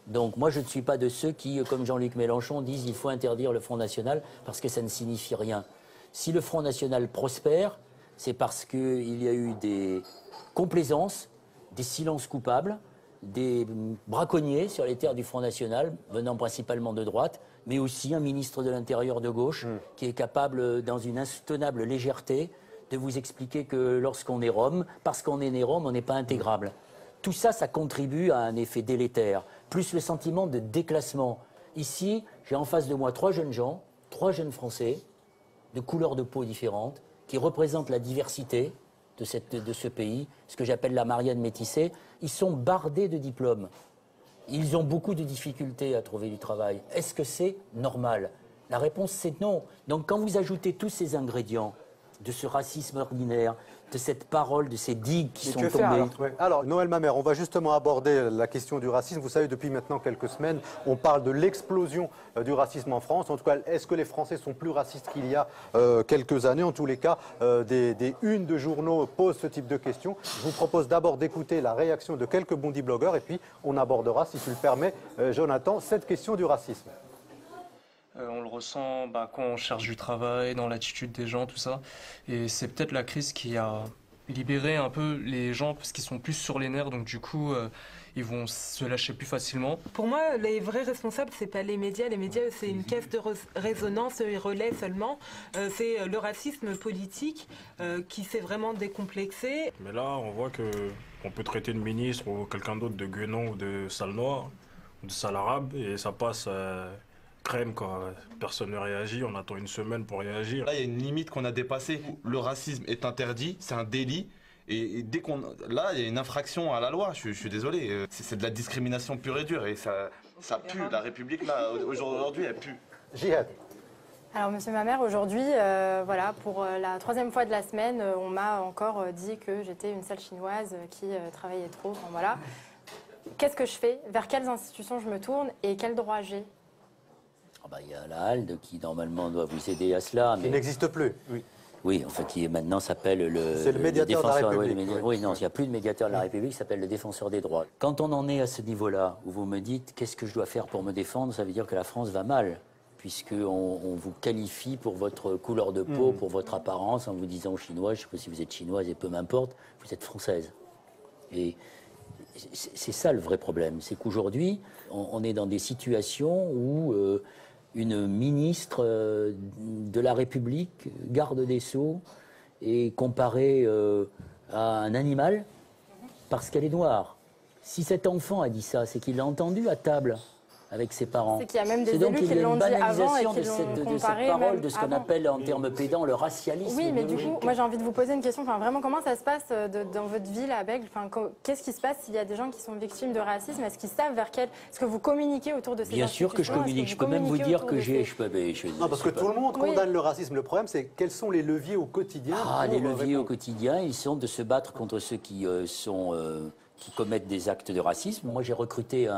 Donc moi, je ne suis pas de ceux qui, comme Jean-Luc Mélenchon, disent qu'il faut interdire le Front National parce que ça ne signifie rien. Si le Front National prospère, c'est parce qu'il y a eu des complaisances, des silences coupables, des braconniers sur les terres du Front National, venant principalement de droite, mais aussi un ministre de l'Intérieur de gauche qui est capable, dans une insoutenable légèreté, de vous expliquer que lorsqu'on est Rome, parce qu'on est né Rome, on n'est pas intégrable. Tout ça, ça contribue à un effet délétère, plus le sentiment de déclassement. Ici, j'ai en face de moi 3 jeunes gens, 3 jeunes Français, de couleurs de peau différentes, qui représentent la diversité de ce pays, ce que j'appelle la Marianne métissée. Ils sont bardés de diplômes. Ils ont beaucoup de difficultés à trouver du travail. Est-ce que c'est normal? La réponse, c'est non. Donc quand vous ajoutez tous ces ingrédients de ce racisme ordinaire, de cette parole, de ces digues qui sont tombées. Alors, Noël Mamère, on va justement aborder la question du racisme. Vous savez, depuis maintenant quelques semaines, on parle de l'explosion du racisme en France. En tout cas, est-ce que les Français sont plus racistes qu'il y a quelques années? En tous les cas, des unes de journaux posent ce type de questions. Je vous propose d'abord d'écouter la réaction de quelques bondi blogueurs et puis on abordera, si tu le permets, Jonathan, cette question du racisme. On le ressent quand on cherche du travail, dans l'attitude des gens, tout ça. Et c'est peut-être la crise qui a libéré un peu les gens parce qu'ils sont plus sur les nerfs, donc du coup, ils vont se lâcher plus facilement. Pour moi, les vrais responsables, c'est pas les médias. Les médias, c'est une caisse de résonance, ils relaient seulement. C'est le racisme politique qui s'est vraiment décomplexé. Mais là, on voit qu'on peut traiter le ministre ou quelqu'un d'autre de guenon ou de sale noir, ou de sale arabe, et ça passe... crème, quoi. Personne ne réagit, on attend une semaine pour réagir. Là, il y a une limite qu'on a dépassée. Le racisme est interdit, c'est un délit. Et dès qu'on... Là, il y a une infraction à la loi, je suis désolé. C'est de la discrimination pure et dure. Et ça pue. La République, là, aujourd'hui, elle pue. Jihad. Alors, Monsieur Mamère, aujourd'hui, voilà, pour la 3e fois de la semaine, on m'a encore dit que j'étais une sale chinoise qui travaillait trop. Enfin, voilà. Qu'est-ce que je fais? Vers quelles institutions je me tourne et quels droits j'ai? Il y a la HALDE qui normalement doit vous aider à cela. Mais... Il n'existe plus. Oui, en fait, qui maintenant s'appelle le médiateur de la République. Oui, non, il n'y a plus de médiateur de la République, il s'appelle le défenseur des droits. Quand on en est à ce niveau-là, où vous me dites qu'est-ce que je dois faire pour me défendre, ça veut dire que la France va mal, puisqu'on vous qualifie pour votre couleur de peau, pour votre apparence, en vous disant chinois, je ne sais pas si vous êtes chinoise et peu m'importe, vous êtes française. Et c'est ça le vrai problème, c'est qu'aujourd'hui, on est dans des situations où... une ministre de la République, garde des Sceaux, est comparée à un animal parce qu'elle est noire. Si cet enfant a dit ça, c'est qu'il l'a entendu à table avec ses parents. C'est qu'il y a même des élus qui l'ont dit avant et qui l'ont comparé. De cette parole, de ce qu'on appelle en termes pédants le racialisme. Oui, mais du coup, moi j'ai envie de vous poser une question. Enfin, vraiment, comment ça se passe dans votre ville à Bègles? Enfin, qu'est-ce qui se passe s'il y a des gens qui sont victimes de racisme? Est-ce qu'ils savent vers quel... Est-ce que vous communiquez autour de ces Bien sûr que je communique. Je peux même vous dire que j'ai... Non, parce que tout le monde condamne le racisme. Le problème, c'est quels sont les leviers au quotidien? Les leviers au quotidien, ils sont de se battre contre ceux qui commettent des actes de racisme. Moi, j'ai recruté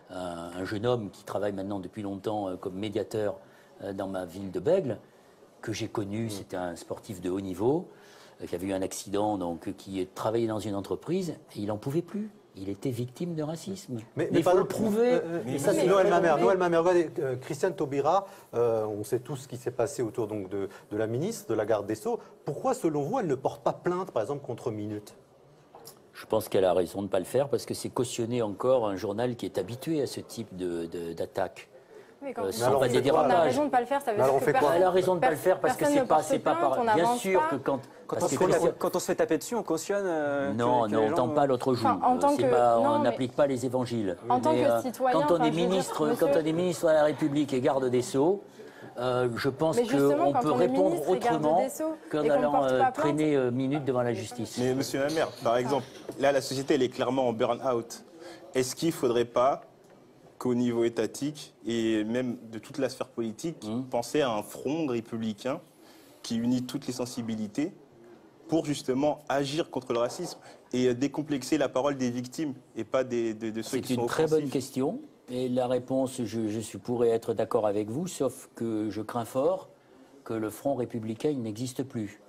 un jeune homme qui travaille maintenant depuis longtemps comme médiateur dans ma ville de Bègles, que j'ai connu, c'était un sportif de haut niveau, qui avait eu un accident, donc qui travaillait dans une entreprise, et il n'en pouvait plus. Il était victime de racisme. Mais il faut le prouver. Noël Mamère, regardez, Christiane Taubira, on sait tout ce qui s'est passé autour donc, de la ministre, de la garde des Sceaux. Pourquoi, selon vous, elle ne porte pas plainte, par exemple, contre Minute? Je pense qu'elle a raison de ne pas le faire parce que c'est cautionner encore un journal qui est habitué à ce type d'attaque. On a raison de ne pas le faire, ça veut dire que elle a raison de ne pas le faire parce que c'est pas pareil. Bien sûr que quand on se fait taper dessus, on cautionne. Non, on n'entend pas l'autre joue. On n'applique pas les évangiles. En tant que citoyen, quand on est ministre de la République et garde des Sceaux, je pense qu'on peut répondre autrement qu'en allant traîner Minute devant la justice. Mais Monsieur Mamère, par exemple, là la société elle est clairement en burn-out. Est-ce qu'il ne faudrait pas qu'au niveau étatique et même de toute la sphère politique, penser à un front républicain qui unit toutes les sensibilités pour justement agir contre le racisme et décomplexer la parole des victimes et pas de ceux qui sont offensifs? C'est une très bonne question. Et la réponse, je pourrais être d'accord avec vous, sauf que je crains fort que le Front républicain n'existe plus.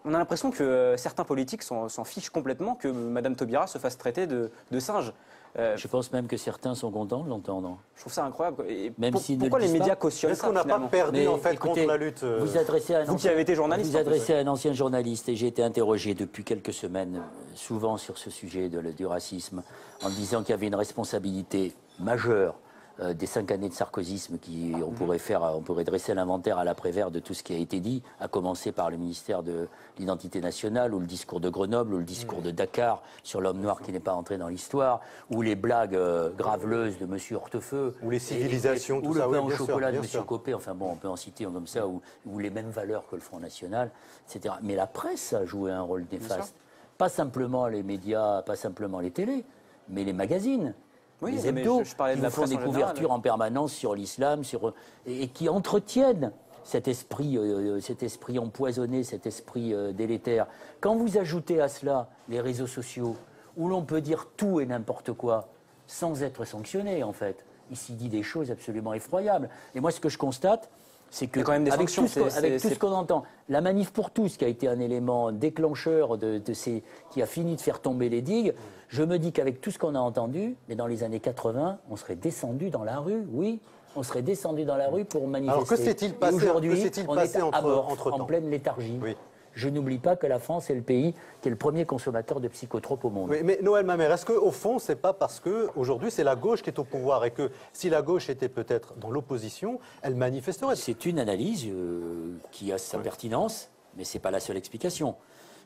On a l'impression que certains politiques s'en fichent complètement que Mme Taubira se fasse traiter de singe. Je pense même que certains sont contents de l'entendre. Je trouve ça incroyable. Et même pourquoi les médias cautionnent ça? Est-ce qu'on n'a pas perdu en fait écoutez, contre la lutte Vous adressez à un vous qui avez été journaliste. Vous adressez à un ancien journaliste et j'ai été interrogé depuis quelques semaines, souvent sur ce sujet du racisme, en disant qu'il y avait une responsabilité majeure des 5 années de sarkozysme on pourrait dresser l'inventaire à l'après-vert de tout ce qui a été dit, à commencer par le ministère de l'Identité nationale, ou le discours de Grenoble, ou le discours de Dakar sur l'homme noir qui n'est pas entré dans l'histoire, ou les blagues graveleuses de M. Hortefeux, ou les civilisations, ou le pain au chocolat de M. Copé, enfin bon, on peut en citer comme ça, ou les mêmes valeurs que le Front National, etc. Mais la presse a joué un rôle néfaste. Pas simplement les médias, pas simplement les télés, mais les magazines. Oui, les hebdos je parlais de qui la font des couvertures en permanence sur l'islam, et qui entretiennent cet esprit empoisonné, cet esprit délétère. Quand vous ajoutez à cela les réseaux sociaux, où l'on peut dire tout et n'importe quoi, sans être sanctionné en fait, il s'y dit des choses absolument effroyables. Et moi ce que je constate, c'est que avec tout ce qu'on entend, la manif pour tous, qui a été un élément déclencheur qui a fini de faire tomber les digues, je me dis qu'avec tout ce qu'on a entendu, mais dans les années 80, on serait descendu dans la rue, oui, on serait descendu dans la rue pour manifester. Alors que s'est-il passé aujourd'hui, on est entre-temps en pleine léthargie. Oui. Je n'oublie pas que la France est le pays qui est le premier consommateur de psychotropes au monde. Oui, mais Noël Mamère, est-ce qu'au fond, c'est pas parce qu'aujourd'hui, c'est la gauche qui est au pouvoir et que si la gauche était peut-être dans l'opposition, elle manifesterait? C'est une analyse qui a sa pertinence, mais ce n'est pas la seule explication.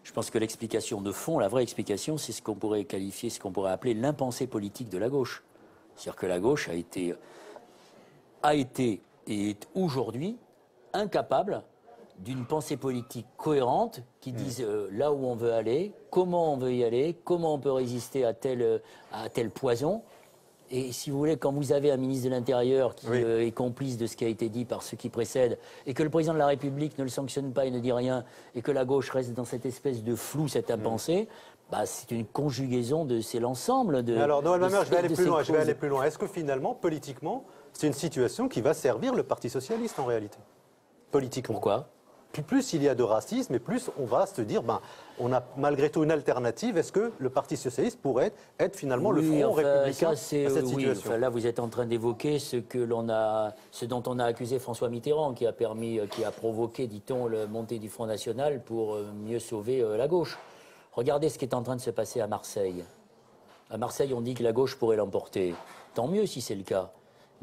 Je pense que l'explication de fond, la vraie explication, c'est ce qu'on pourrait qualifier, ce qu'on pourrait appeler l'impensée politique de la gauche. C'est-à-dire que la gauche a été et est aujourd'hui incapable d'une pensée politique cohérente qui dise là où on veut aller, comment on veut y aller, comment on peut résister à tel poison. Et si vous voulez, quand vous avez un ministre de l'Intérieur qui est complice de ce qui a été dit par ceux qui précèdent, et que le président de la République ne le sanctionne pas et ne dit rien, et que la gauche reste dans cette espèce de flou, cette impensée, c'est une conjugaison c'est l'ensemble de... Mais alors, Noël Mamère, je vais aller plus loin. Est-ce que finalement, politiquement, c'est une situation qui va servir le Parti socialiste en réalité? Politiquement. Pourquoi? Plus il y a de racisme, et plus on va se dire, on a malgré tout une alternative. Est-ce que le Parti socialiste pourrait être finalement le front républicain à cette situation? Là, vous êtes en train d'évoquer ce dont on a accusé François Mitterrand, qui a provoqué, dit-on, la montée du Front National pour mieux sauver la gauche. Regardez ce qui est en train de se passer à Marseille. À Marseille, on dit que la gauche pourrait l'emporter. Tant mieux si c'est le cas.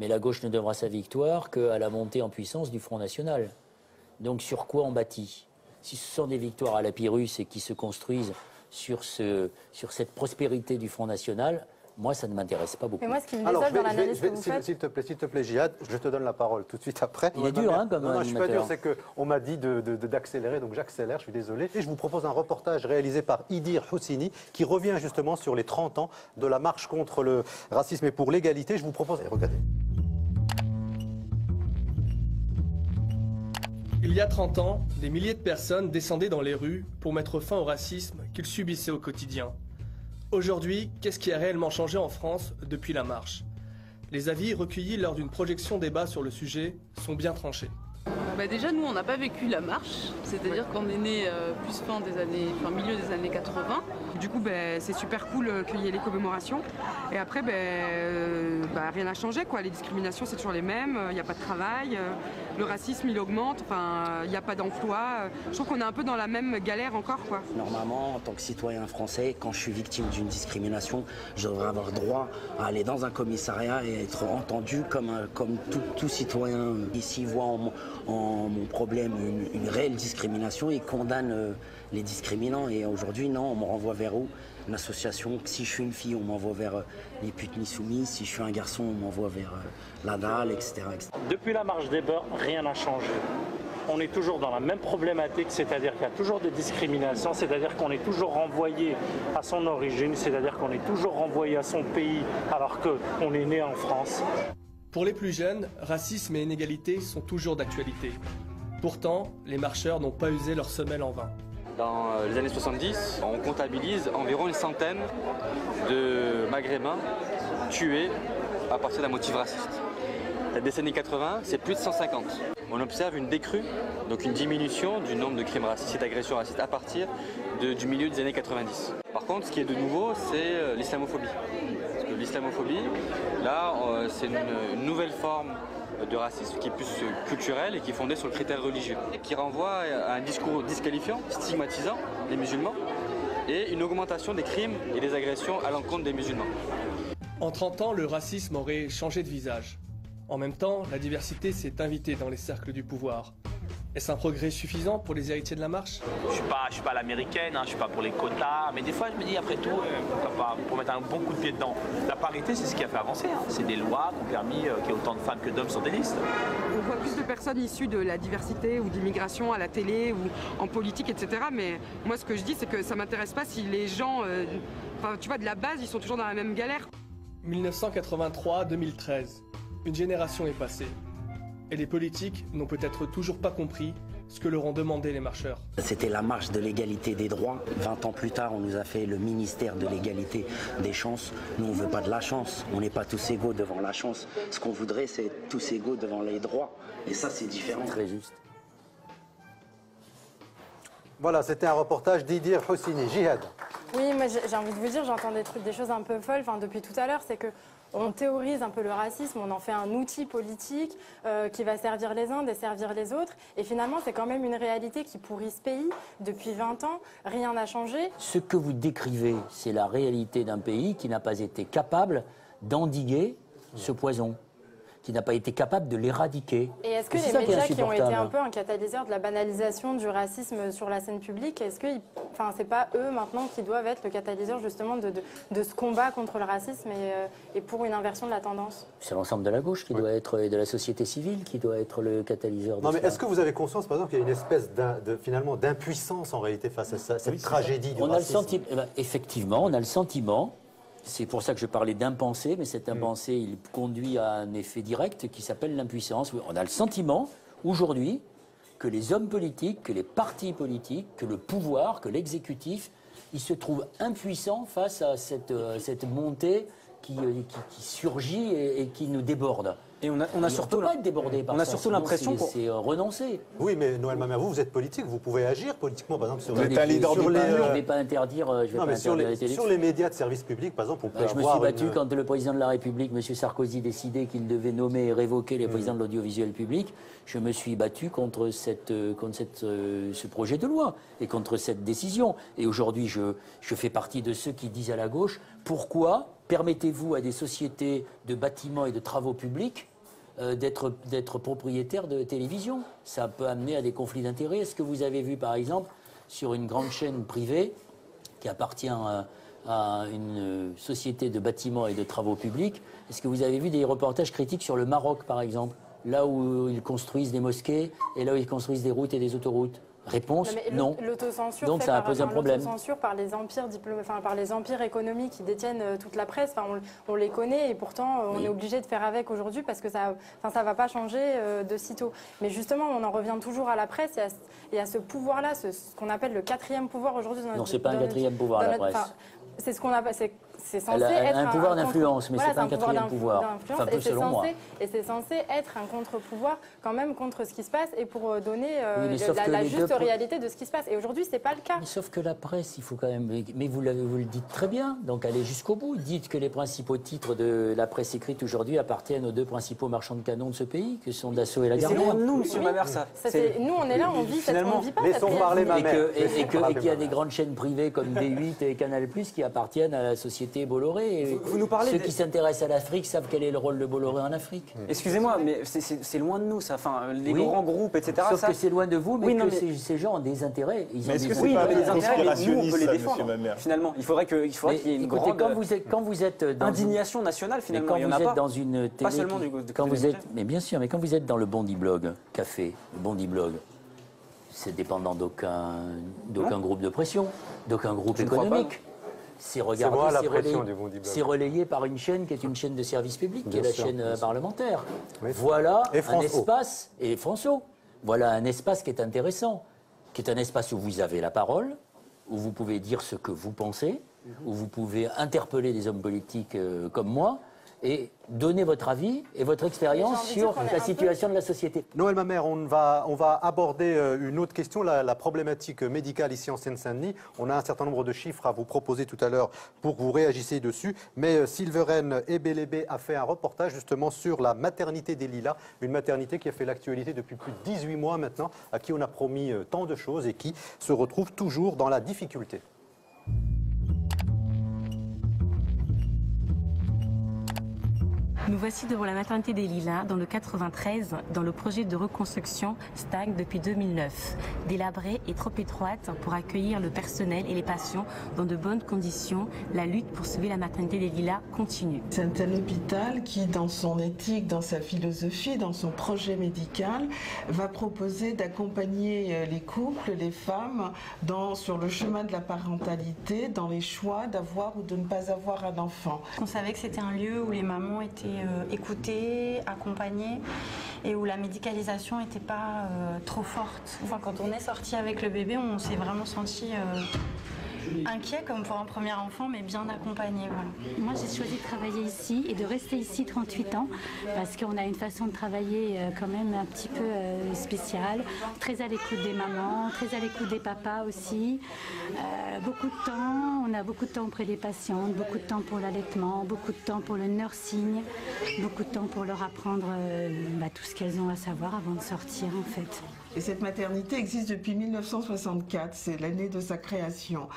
Mais la gauche ne devra sa victoire qu'à la montée en puissance du Front National. Donc sur quoi on bâtit? Si ce sont des victoires à la Pyrrhus et qui se construisent sur cette prospérité du Front National, moi ça ne m'intéresse pas beaucoup. Mais moi ce qui me désole dans l'analyse que vous faites... S'il te plaît, Jihad, je te donne la parole tout de suite après. Il est dur, hein, comme non, je ne suis pas dur, c'est qu'on m'a dit d'accélérer, donc j'accélère, je suis désolé. Et je vous propose un reportage réalisé par Idir Houssini qui revient justement sur les 30 ans de la marche contre le racisme et pour l'égalité. Je vous propose... Regardez. Il y a 30 ans, des milliers de personnes descendaient dans les rues pour mettre fin au racisme qu'ils subissaient au quotidien. Aujourd'hui, qu'est-ce qui a réellement changé en France depuis la marche? Les avis recueillis lors d'une projection débat sur le sujet sont bien tranchés. Déjà, nous, on n'a pas vécu la marche, c'est-à-dire qu'on est né milieu des années 80. Du coup, c'est super cool qu'il y ait les commémorations. Et après, rien n'a changé, quoi. Les discriminations, c'est toujours les mêmes. Il n'y a pas de travail. Le racisme, il augmente. Enfin, il n'y a pas d'emploi. Je trouve qu'on est un peu dans la même galère encore, quoi. Normalement, en tant que citoyen français, quand je suis victime d'une discrimination, je devrais avoir droit à aller dans un commissariat et être entendu comme tout citoyen. S'il voit en mon problème une réelle discrimination et condamne les discriminants. Et aujourd'hui, non, on me renvoie vers où? Une association. Si je suis une fille, on m'envoie vers les putes ni soumises. Si je suis un garçon, on m'envoie vers la dalle, etc., etc. Depuis la marche des beurs, rien n'a changé. On est toujours dans la même problématique, c'est-à-dire qu'il y a toujours des discriminations, c'est-à-dire qu'on est toujours renvoyé à son origine, c'est-à-dire qu'on est toujours renvoyé à son pays alors qu'on est né en France. Pour les plus jeunes, racisme et inégalité sont toujours d'actualité. Pourtant, les marcheurs n'ont pas usé leur semelle en vain. Dans les années 70, on comptabilise environ une centaine de Maghrébins tués à partir d'un motif raciste. La décennie 80, c'est plus de 150. on observe une décrue, donc une diminution du nombre de crimes racistes et d'agressions racistes à partir du milieu des années 90. Par contre, ce qui est de nouveau, c'est l'islamophobie. Parce que l'islamophobie, là, c'est une nouvelle forme de racisme qui est plus culturel et qui est fondé sur le critère religieux, et qui renvoie à un discours disqualifiant, stigmatisant les musulmans, et une augmentation des crimes et des agressions à l'encontre des musulmans. En 30 ans, le racisme aurait changé de visage. En même temps, la diversité s'est invitée dans les cercles du pouvoir. Est-ce un progrès suffisant pour les héritiers de la marche? Je suis pas l'américaine, je suis pas pour les quotas, mais des fois je me dis après tout, pourquoi pas, pour mettre un bon coup de pied dedans. La parité, c'est ce qui a fait avancer. C'est des lois qui ont permis qu'il y ait autant de femmes que d'hommes sur des listes. On voit plus de personnes issues de la diversité ou d'immigration à la télé ou en politique, etc. Mais moi, ce que je dis, c'est que ça m'intéresse pas si les gens, tu vois, de la base, ils sont toujours dans la même galère. 1983-2013, une génération est passée. Et les politiques n'ont peut-être toujours pas compris ce que leur ont demandé les marcheurs. C'était la marche de l'égalité des droits. 20 ans plus tard, on nous a fait le ministère de l'égalité des chances. Nous, on ne veut pas de la chance. On n'est pas tous égaux devant la chance. Ce qu'on voudrait, c'est être tous égaux devant les droits. Et ça, c'est différent. Très juste. Voilà, c'était un reportage d'Idir Houssini. Jihad. Oui, moi j'ai envie de vous dire, j'entends des choses un peu folles depuis tout à l'heure, c'est que on théorise un peu le racisme, on en fait un outil politique qui va servir les uns, desservir les autres. Et finalement, c'est quand même une réalité qui pourrit ce pays. Depuis 20 ans, rien n'a changé. Ce que vous décrivez, c'est la réalité d'un pays qui n'a pas été capable d'endiguer ce poison, qui n'a pas été capable de l'éradiquer. Et est-ce que les médias qui ont été un peu un catalyseur de la banalisation du racisme sur la scène publique, est-ce que c'est pas eux maintenant qui doivent être le catalyseur justement de ce combat contre le racisme et pour une inversion de la tendance? C'est l'ensemble de la gauche qui doit être, et de la société civile qui doit être le catalyseur de Non, mais cela. est-ce que vous avez conscience, par exemple, qu'il y a une espèce finalement d'impuissance en réalité face à cette tragédie du racisme? Effectivement, on a le sentiment. C'est pour ça que je parlais d'impensé, mais cet impensé, il conduit à un effet direct qui s'appelle l'impuissance. On a le sentiment, aujourd'hui, que les hommes politiques, que les partis politiques, que le pouvoir, que l'exécutif, ils se trouvent impuissants face à cette montée qui surgit et qui nous déborde. Et on a surtout peut pas être débordé par ça. On a surtout l'impression c'est renoncer. Oui, mais Noël Mamère, vous êtes politique, vous pouvez agir politiquement, par exemple, sur Je ne vais pas interdire, sur les médias de service public, par exemple, on peut je me suis battu quand le président de la République, M. Sarkozy, décidait qu'il devait nommer et révoquer les présidents de l'audiovisuel public. Je me suis battu contre ce projet de loi et contre cette décision. Et aujourd'hui, je fais partie de ceux qui disent à la gauche, pourquoi permettez-vous à des sociétés de bâtiments et de travaux publics d'être propriétaires de télévision? Ça peut amener à des conflits d'intérêts. Est-ce que vous avez vu, par exemple, sur une grande chaîne privée qui appartient à une société de bâtiments et de travaux publics, est-ce que vous avez vu des reportages critiques sur le Maroc, par exemple, là où ils construisent des mosquées et là où ils construisent des routes et des autoroutes? Réponse, non. L'autocensure donc ça a posé un problème. L'autocensure par les empires par les empires économiques qui détiennent toute la presse, on les connaît et pourtant on est obligé de faire avec aujourd'hui parce que ça va pas changer de sitôt. Mais justement, on en revient toujours à la presse et à ce pouvoir-là, ce qu'on appelle le quatrième pouvoir aujourd'hui. Non, c'est pas un quatrième pouvoir, la presse. C'est ce qu'on appelle. C'est censé être un pouvoir d'influence, mais c'est pas un quatrième pouvoir. Enfin, peu selon moi. Et c'est censé être un contre-pouvoir quand même contre ce qui se passe et pour donner la juste réalité de ce qui se passe. Et aujourd'hui, c'est pas le cas. Mais sauf que la presse, il faut quand même. Mais vous le dites très bien. Donc allez jusqu'au bout. Dites que les principaux titres de la presse écrite aujourd'hui appartiennent aux deux principaux marchands de canons de ce pays, que sont Dassault et Lagardère. C'est loin de nous, Monsieur Mamère, ça. Nous, on est là, on vit finalement. Vit pas. Laissons parler ma mère. Et qu'il y a des grandes chaînes privées comme D8 et Canal+ qui appartiennent à la société Bolloré. Vous nous parlez ceux qui s'intéressent à l'Afrique savent quel est le rôle de Bolloré en Afrique. Excusez-moi, mais c'est loin de nous, ça. Enfin, les grands groupes, etc. Sauf que c'est loin de vous, mais ces gens ont des intérêts. Mais est-ce que c'est pas des intérêts, mais nous, on peut les ça, défendre. Finalement, il faudrait qu'il y ait une grande quand vous êtes dans indignation nationale, finalement. Quand vous êtes dans une télé, pas seulement mais bien sûr, mais quand vous êtes dans le Bondi Blog Café, le Bondi Blog, c'est dépendant d'aucun groupe de pression, d'aucun groupe économique. C'est relayé par une chaîne qui est une chaîne de service public, qui est la chaîne parlementaire. Voilà un espace, et François, voilà un espace qui est intéressant, qui est un espace où vous avez la parole, où vous pouvez dire ce que vous pensez, où vous pouvez interpeller des hommes politiques comme moi, et donner votre avis et votre expérience sur la situation de la société. Noël Mamère, on va aborder une autre question, la problématique médicale ici en Seine-Saint-Denis. On a un certain nombre de chiffres à vous proposer tout à l'heure pour que vous réagissiez dessus. Mais Silveren Ebelebe a fait un reportage justement sur la maternité des Lilas, une maternité qui a fait l'actualité depuis plus de 18 mois maintenant, à qui on a promis tant de choses et qui se retrouve toujours dans la difficulté. Nous voici devant la maternité des Lilas, dans le 93, dans le projet de reconstruction stagne depuis 2009. Délabrée et trop étroite pour accueillir le personnel et les patients dans de bonnes conditions, la lutte pour sauver la maternité des Lilas continue. C'est un hôpital qui, dans son éthique, dans sa philosophie, dans son projet médical, va proposer d'accompagner les couples, les femmes, sur le chemin de la parentalité, dans les choix d'avoir ou de ne pas avoir un enfant. On savait que c'était un lieu où les mamans étaient écoutées, accompagnées et où la médicalisation n'était pas trop forte. Enfin, quand on est sorti avec le bébé, on s'est vraiment senti inquiet comme pour un premier enfant, mais bien accompagné. Voilà. Moi, j'ai choisi de travailler ici et de rester ici 38 ans parce qu'on a une façon de travailler quand même un petit peu spéciale, très à l'écoute des mamans, très à l'écoute des papas aussi. Beaucoup de temps, on a beaucoup de temps auprès des patientes, beaucoup de temps pour l'allaitement, beaucoup de temps pour le nursing, beaucoup de temps pour leur apprendre tout ce qu'elles ont à savoir avant de sortir en fait. Et cette maternité existe depuis 1964, c'est l'année de sa création.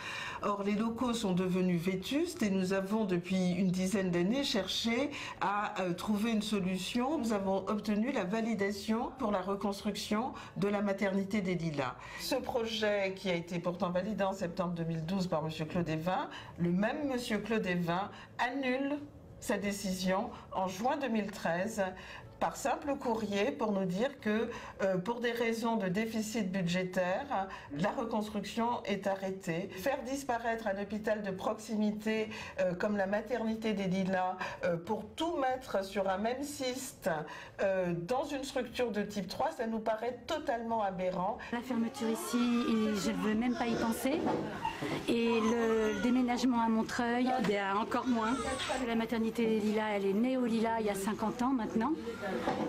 Or, les locaux sont devenus vétustes et nous avons depuis une dizaine d'années cherché à trouver une solution. Nous avons obtenu la validation pour la reconstruction de la maternité des Lilas. Ce projet, qui a été pourtant validé en septembre 2012 par M. Claude Évin, le même M. Claude Évin annule sa décision en juin 2013 par simple courrier pour nous dire que pour des raisons de déficit budgétaire, la reconstruction est arrêtée. Faire disparaître un hôpital de proximité comme la maternité des Lilas pour tout mettre sur un même cyste dans une structure de type 3, ça nous paraît totalement aberrant. La fermeture ici, je ne veux même pas y penser. Et le déménagement à Montreuil, encore moins. La maternité des Lilas, elle est née aux Lilas il y a 50 ans maintenant.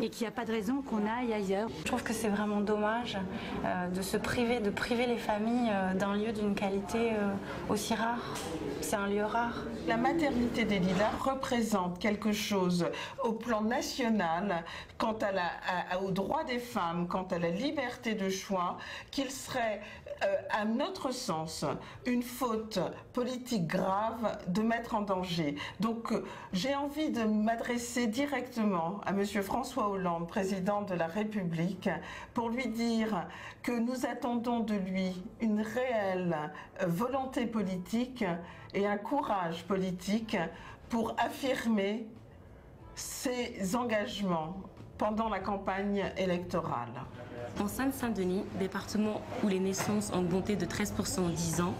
Et qu'il n'y a pas de raison qu'on aille ailleurs. Je trouve que c'est vraiment dommage de priver les familles d'un lieu d'une qualité aussi rare. C'est un lieu rare. La maternité des Lilas représente quelque chose au plan national quant aux droits des femmes, quant à la liberté de choix, qu'il serait à notre sens, une faute politique grave de mettre en danger. Donc j'ai envie de m'adresser directement à M. François Hollande, président de la République, pour lui dire que nous attendons de lui une réelle volonté politique et un courage politique pour affirmer ses engagements pendant la campagne électorale. En Seine-Saint-Denis, département où les naissances ont augmenté de 13% en 10 ans,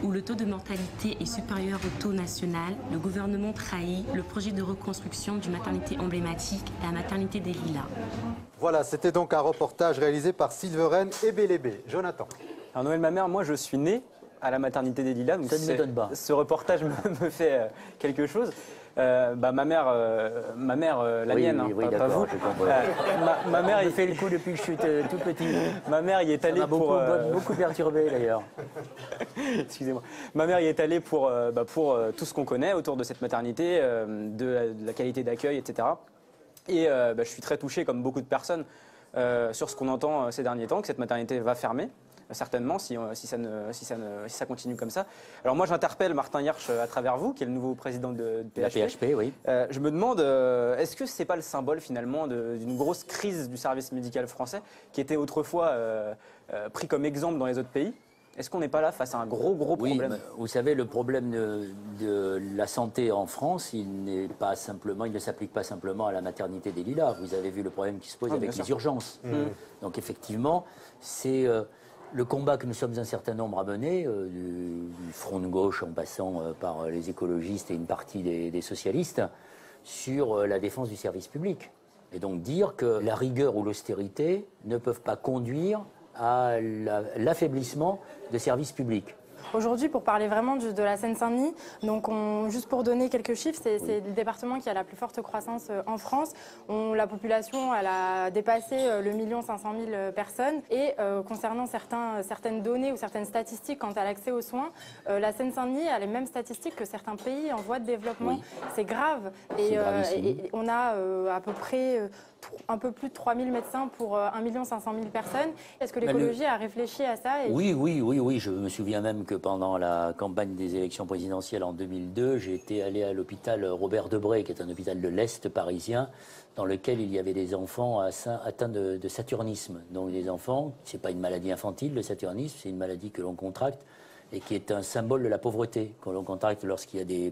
où le taux de mortalité est supérieur au taux national, le gouvernement trahit le projet de reconstruction d'une maternité emblématique, la maternité des Lilas. Voilà, c'était donc un reportage réalisé par Silveren Ebelebe. Jonathan. Alors Noël Mamère, moi je suis né à la maternité des Lilas, donc ça ne m'étonne pas. Ce reportage me fait quelque chose. Ma mère, la mienne, pas vous. Ma mère, il fait le coup depuis que je suis tout petit. Ma mère y est allée pour beaucoup perturbé d'ailleurs. Excusez-moi. Ma mère y est allée pour tout ce qu'on connaît autour de cette maternité, de la qualité d'accueil, etc. Et je suis très touché, comme beaucoup de personnes, sur ce qu'on entend ces derniers temps, que cette maternité va fermer. Certainement, si ça continue comme ça. Alors moi, j'interpelle Martin Hirsch à travers vous, qui est le nouveau président de PHP. La PHP, oui. Je me demande, est-ce que ce n'est pas le symbole finalement d'une grosse crise du service médical français, qui était autrefois pris comme exemple dans les autres pays? Est-ce qu'on n'est pas là face à un gros problème? Oui, vous savez, le problème de la santé en France, il ne s'applique pas simplement à la maternité des Lilas. Vous avez vu le problème qui se pose avec les urgences. Donc effectivement, c'est le combat que nous sommes un certain nombre à mener, du front de gauche en passant par les écologistes et une partie des socialistes, sur la défense du service public. Et donc dire que la rigueur ou l'austérité ne peuvent pas conduire à l'affaiblissement de services publics. Aujourd'hui, pour parler vraiment de la Seine-Saint-Denis, donc juste pour donner quelques chiffres, c'est le département qui a la plus forte croissance en France. La population, elle a dépassé le 1 500 000 personnes. Et concernant certaines données ou certaines statistiques quant à l'accès aux soins, la Seine-Saint-Denis a les mêmes statistiques que certains pays en voie de développement. Oui. C'est grave. Et on a à peu près un peu plus de 3 000 médecins pour 1 500 000 personnes. Est-ce que l'écologie a réfléchi à ça Oui. Je me souviens même que pendant la campagne des élections présidentielles en 2002, j'ai été allé à l'hôpital Robert Debré, qui est un hôpital de l'Est parisien, dans lequel il y avait des enfants atteints de saturnisme. Donc des enfants, c'est pas une maladie infantile, le saturnisme, c'est une maladie que l'on contracte et qui est un symbole de la pauvreté, que l'on contracte lorsqu'il y a des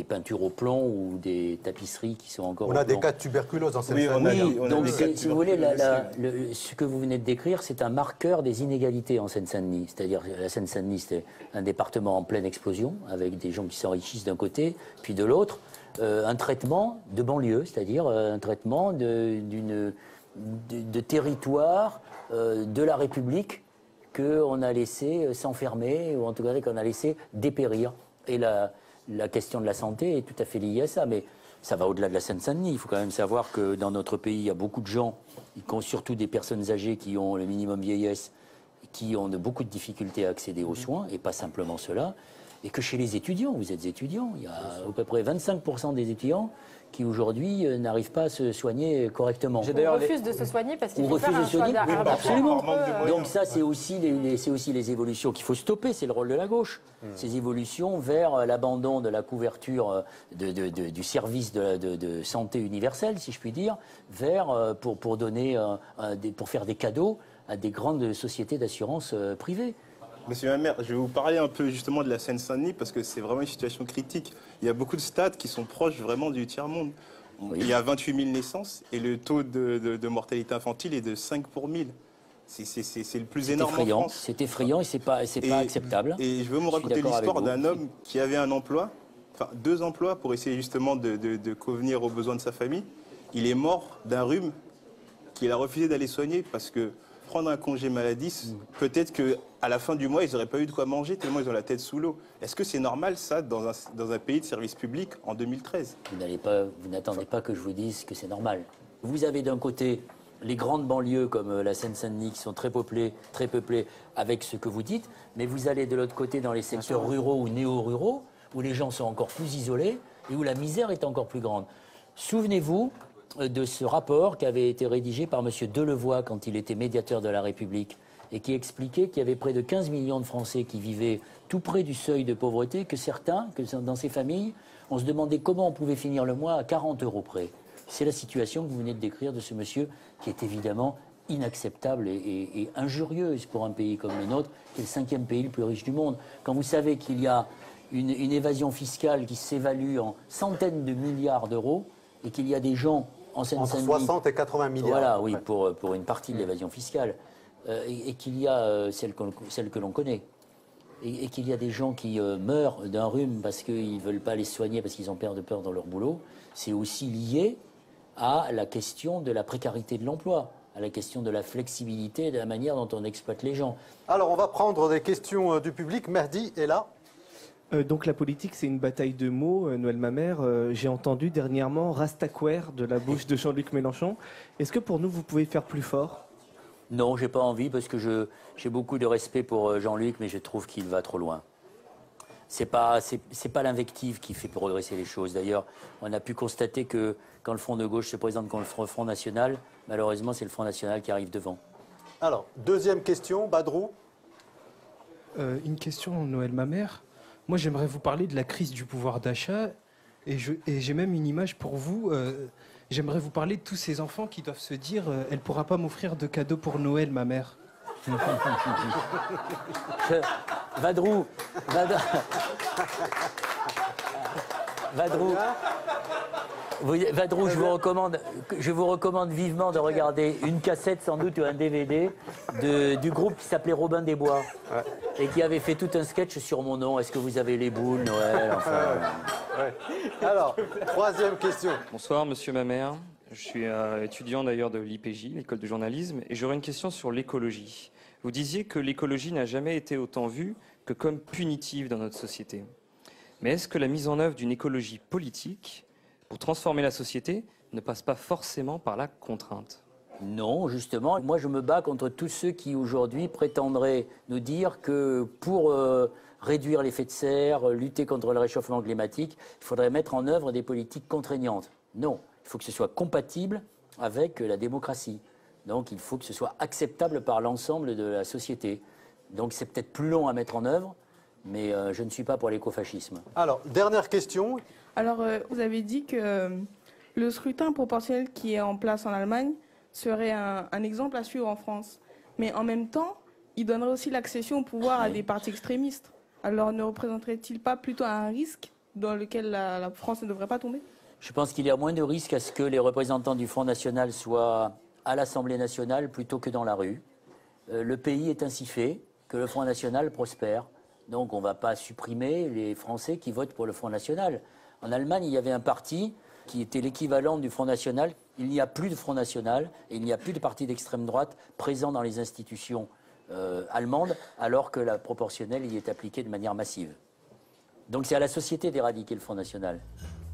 peintures au plomb ou des tapisseries qui sont encore au plomb. On a des cas de tuberculose dans cette famille. Donc si vous voulez, ce que vous venez de décrire, c'est un marqueur des inégalités en Seine-Saint-Denis. C'est-à-dire la Seine-Saint-Denis, c'est un département en pleine explosion, avec des gens qui s'enrichissent d'un côté, puis de l'autre, un traitement de banlieue, c'est-à-dire un traitement de territoire de la République qu'on a laissé s'enfermer, ou en tout cas qu'on a laissé dépérir. Et la question de la santé est tout à fait liée à ça, mais ça va au-delà de la Seine-Saint-Denis. Il faut quand même savoir que dans notre pays, il y a beaucoup de gens, surtout des personnes âgées qui ont le minimum vieillesse, qui ont beaucoup de difficultés à accéder aux soins, et pas simplement cela, et que chez les étudiants, vous êtes étudiants, il y a à peu près 25% des étudiants qui aujourd'hui n'arrivent pas à se soigner correctement. On refuse de se soigner parce qu'il faut faire un choix d'argent. Absolument. Donc ça, c'est aussi les évolutions qu'il faut stopper, c'est le rôle de la gauche. Ces évolutions vers l'abandon de la couverture du service de santé universelle, si je puis dire, vers pour faire des cadeaux à des grandes sociétés d'assurance privées. Monsieur Mamère, je vais vous parler un peu justement de la Seine-Saint-Denis parce que c'est vraiment une situation critique. Il y a beaucoup de stades qui sont proches vraiment du tiers-monde. Oui. Il y a 28 000 naissances et le taux de mortalité infantile est de 5 pour 1000. C'est le plus énorme en France. C'est effrayant et c'est pas acceptable. Et je veux vous raconter l'histoire d'un homme qui avait un emploi, enfin 2 emplois pour essayer justement de convenir aux besoins de sa famille. Il est mort d'un rhume qu'il a refusé d'aller soigner parce que prendre un congé maladie, peut-être qu'à la fin du mois, ils n'auraient pas eu de quoi manger tellement ils ont la tête sous l'eau. Est-ce que c'est normal, ça, dans un pays de service public en 2013 Vous n'attendez pas que je vous dise que c'est normal. Vous avez d'un côté les grandes banlieues comme la Seine-Saint-Denis qui sont très peuplées avec ce que vous dites, mais vous allez de l'autre côté dans les secteurs ruraux ou néo-ruraux, où les gens sont encore plus isolés et où la misère est encore plus grande. Souvenez-vous de ce rapport qui avait été rédigé par M. Delevoye quand il était médiateur de la République et qui expliquait qu'il y avait près de 15 millions de Français qui vivaient tout près du seuil de pauvreté, que dans ces familles, on se demandait comment on pouvait finir le mois à 40 € près. C'est la situation que vous venez de décrire de ce monsieur qui est évidemment inacceptable et injurieuse pour un pays comme le nôtre, qui est le 5e pays le plus riche du monde. Quand vous savez qu'il y a une évasion fiscale qui s'évalue en centaines de milliards d'euros et qu'il y a des gens en Seine-Saint-Denis, entre 60 et 80 milliards. Voilà, oui, pour une partie de l'évasion fiscale. Et qu'il y a celle que l'on connaît. Et qu'il y a des gens qui meurent d'un rhume parce qu'ils ne veulent pas les soigner, parce qu'ils ont peur dans leur boulot. C'est aussi lié à la question de la précarité de l'emploi, à la question de la flexibilité et de la manière dont on exploite les gens. Alors, on va prendre des questions du public. Mehdi est là. Donc la politique, c'est une bataille de mots, Noël Mamère. J'ai entendu dernièrement Rastaquaire de la bouche de Jean-Luc Mélenchon. Est-ce que pour nous, vous pouvez faire plus fort ? Non, j'ai pas envie parce que j'ai beaucoup de respect pour Jean-Luc, mais je trouve qu'il va trop loin. C'est pas l'invective qui fait progresser les choses. D'ailleurs, on a pu constater que quand le Front de gauche se présente contre le Front National, malheureusement, c'est le Front National qui arrive devant. Alors, deuxième question, Badrou. Une question, Noël Mamère. Moi, j'aimerais vous parler de la crise du pouvoir d'achat et j'ai même une image pour vous. J'aimerais vous parler de tous ces enfants qui doivent se dire « Elle ne pourra pas m'offrir de cadeaux pour Noël, ma mère ». Vadrou, je vous recommande vivement de regarder une cassette, sans doute, ou un DVD du groupe qui s'appelait Robin des Bois et qui avait fait tout un sketch sur mon nom. Est-ce que vous avez les boules, Noël, enfin... Alors, troisième question. Bonsoir, monsieur Mamère. Je suis étudiant d'ailleurs de l'IPJ, l'école de journalisme, et j'aurais une question sur l'écologie. Vous disiez que l'écologie n'a jamais été autant vue que comme punitive dans notre société. Mais est-ce que la mise en œuvre d'une écologie politique pour transformer la société ne passe pas forcément par la contrainte? Non, justement, moi je me bats contre tous ceux qui aujourd'hui prétendraient nous dire que pour réduire l'effet de serre, lutter contre le réchauffement climatique, il faudrait mettre en œuvre des politiques contraignantes. Non, il faut que ce soit compatible avec la démocratie. Donc il faut que ce soit acceptable par l'ensemble de la société. Donc c'est peut-être plus long à mettre en œuvre, mais je ne suis pas pour l'écofascisme. Alors, dernière question. Alors, vous avez dit que le scrutin proportionnel qui est en place en Allemagne serait un exemple à suivre en France. Mais en même temps, il donnerait aussi l'accession au pouvoir à des partis extrémistes. Alors ne représenterait-il pas plutôt un risque dans lequel la France ne devrait pas tomber? Je pense qu'il y a moins de risques à ce que les représentants du Front National soient à l'Assemblée nationale plutôt que dans la rue. Le pays est ainsi fait que le Front National prospère. Donc on ne va pas supprimer les Français qui votent pour le Front National. En Allemagne, il y avait un parti qui était l'équivalent du Front National. Il n'y a plus de Front National et il n'y a plus de parti d'extrême droite présent dans les institutions allemandes, alors que la proportionnelle y est appliquée de manière massive. Donc c'est à la société d'éradiquer le Front National.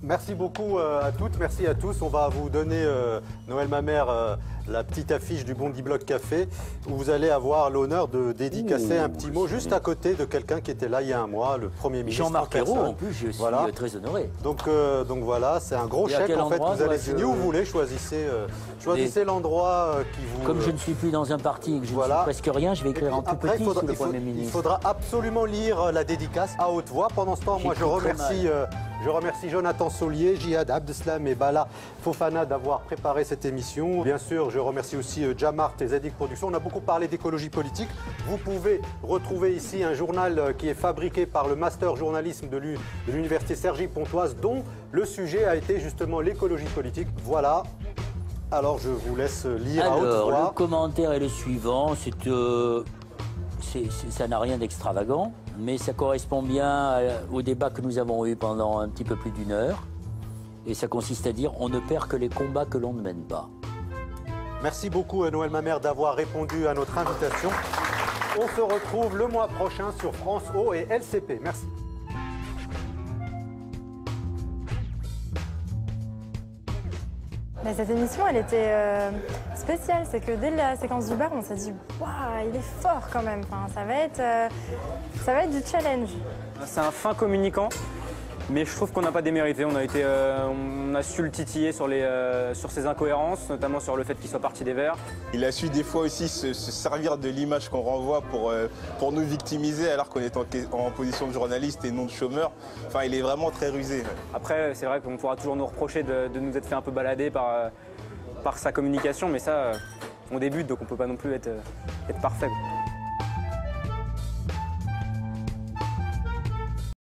Merci beaucoup à toutes, merci à tous. On va vous donner, Noël Mamère, la petite affiche du Bondi Bloc Café, où vous allez avoir l'honneur de dédicacer un petit mot juste à côté de quelqu'un qui était là il y a un mois, le Premier ministre. Jean-Marc Ayrault, en plus, je suis très honoré. Donc voilà, c'est un gros chèque en fait que vous allez signer où vous voulez, choisissez l'endroit qui vous... Comme je ne suis plus dans un parti et que je ne suis presque rien, je vais écrire en tout petit sous le Premier ministre. Il faudra absolument lire la dédicace à haute voix. Pendant ce temps, moi je remercie Jonathan Solier, Jihad Abdeslam et Bala Fofana d'avoir préparé cette émission. Bien sûr, je remercie aussi Jamart et Zadig Productions. On a beaucoup parlé d'écologie politique. Vous pouvez retrouver ici un journal qui est fabriqué par le master journalisme de l'université Cergy-Pontoise, dont le sujet a été justement l'écologie politique. Voilà. Alors je vous laisse lire à haute voix. Le commentaire est le suivant. Ça n'a rien d'extravagant, mais ça correspond bien au débat que nous avons eu pendant un petit peu plus d'1 heure. Et ça consiste à dire on ne perd que les combats que l'on ne mène pas. Merci beaucoup Noël Mamère d'avoir répondu à notre invitation. On se retrouve le mois prochain sur France O et LCP. Merci. Mais cette émission, elle était spéciale. C'est que dès la séquence du bar, on s'est dit « Waouh, il est fort quand même ». Enfin, ça va être du challenge. C'est un fin communicant, mais je trouve qu'on n'a pas démérité. On a su le titiller sur ses incohérences, notamment sur le fait qu'il soit parti des Verts. Il a su des fois aussi se servir de l'image qu'on renvoie pour nous victimiser alors qu'on est en position de journaliste et non de chômeur. Enfin, il est vraiment très rusé. Après, c'est vrai qu'on pourra toujours nous reprocher de nous être fait un peu balader par sa communication, mais ça, on débute, donc on ne peut pas non plus être parfait.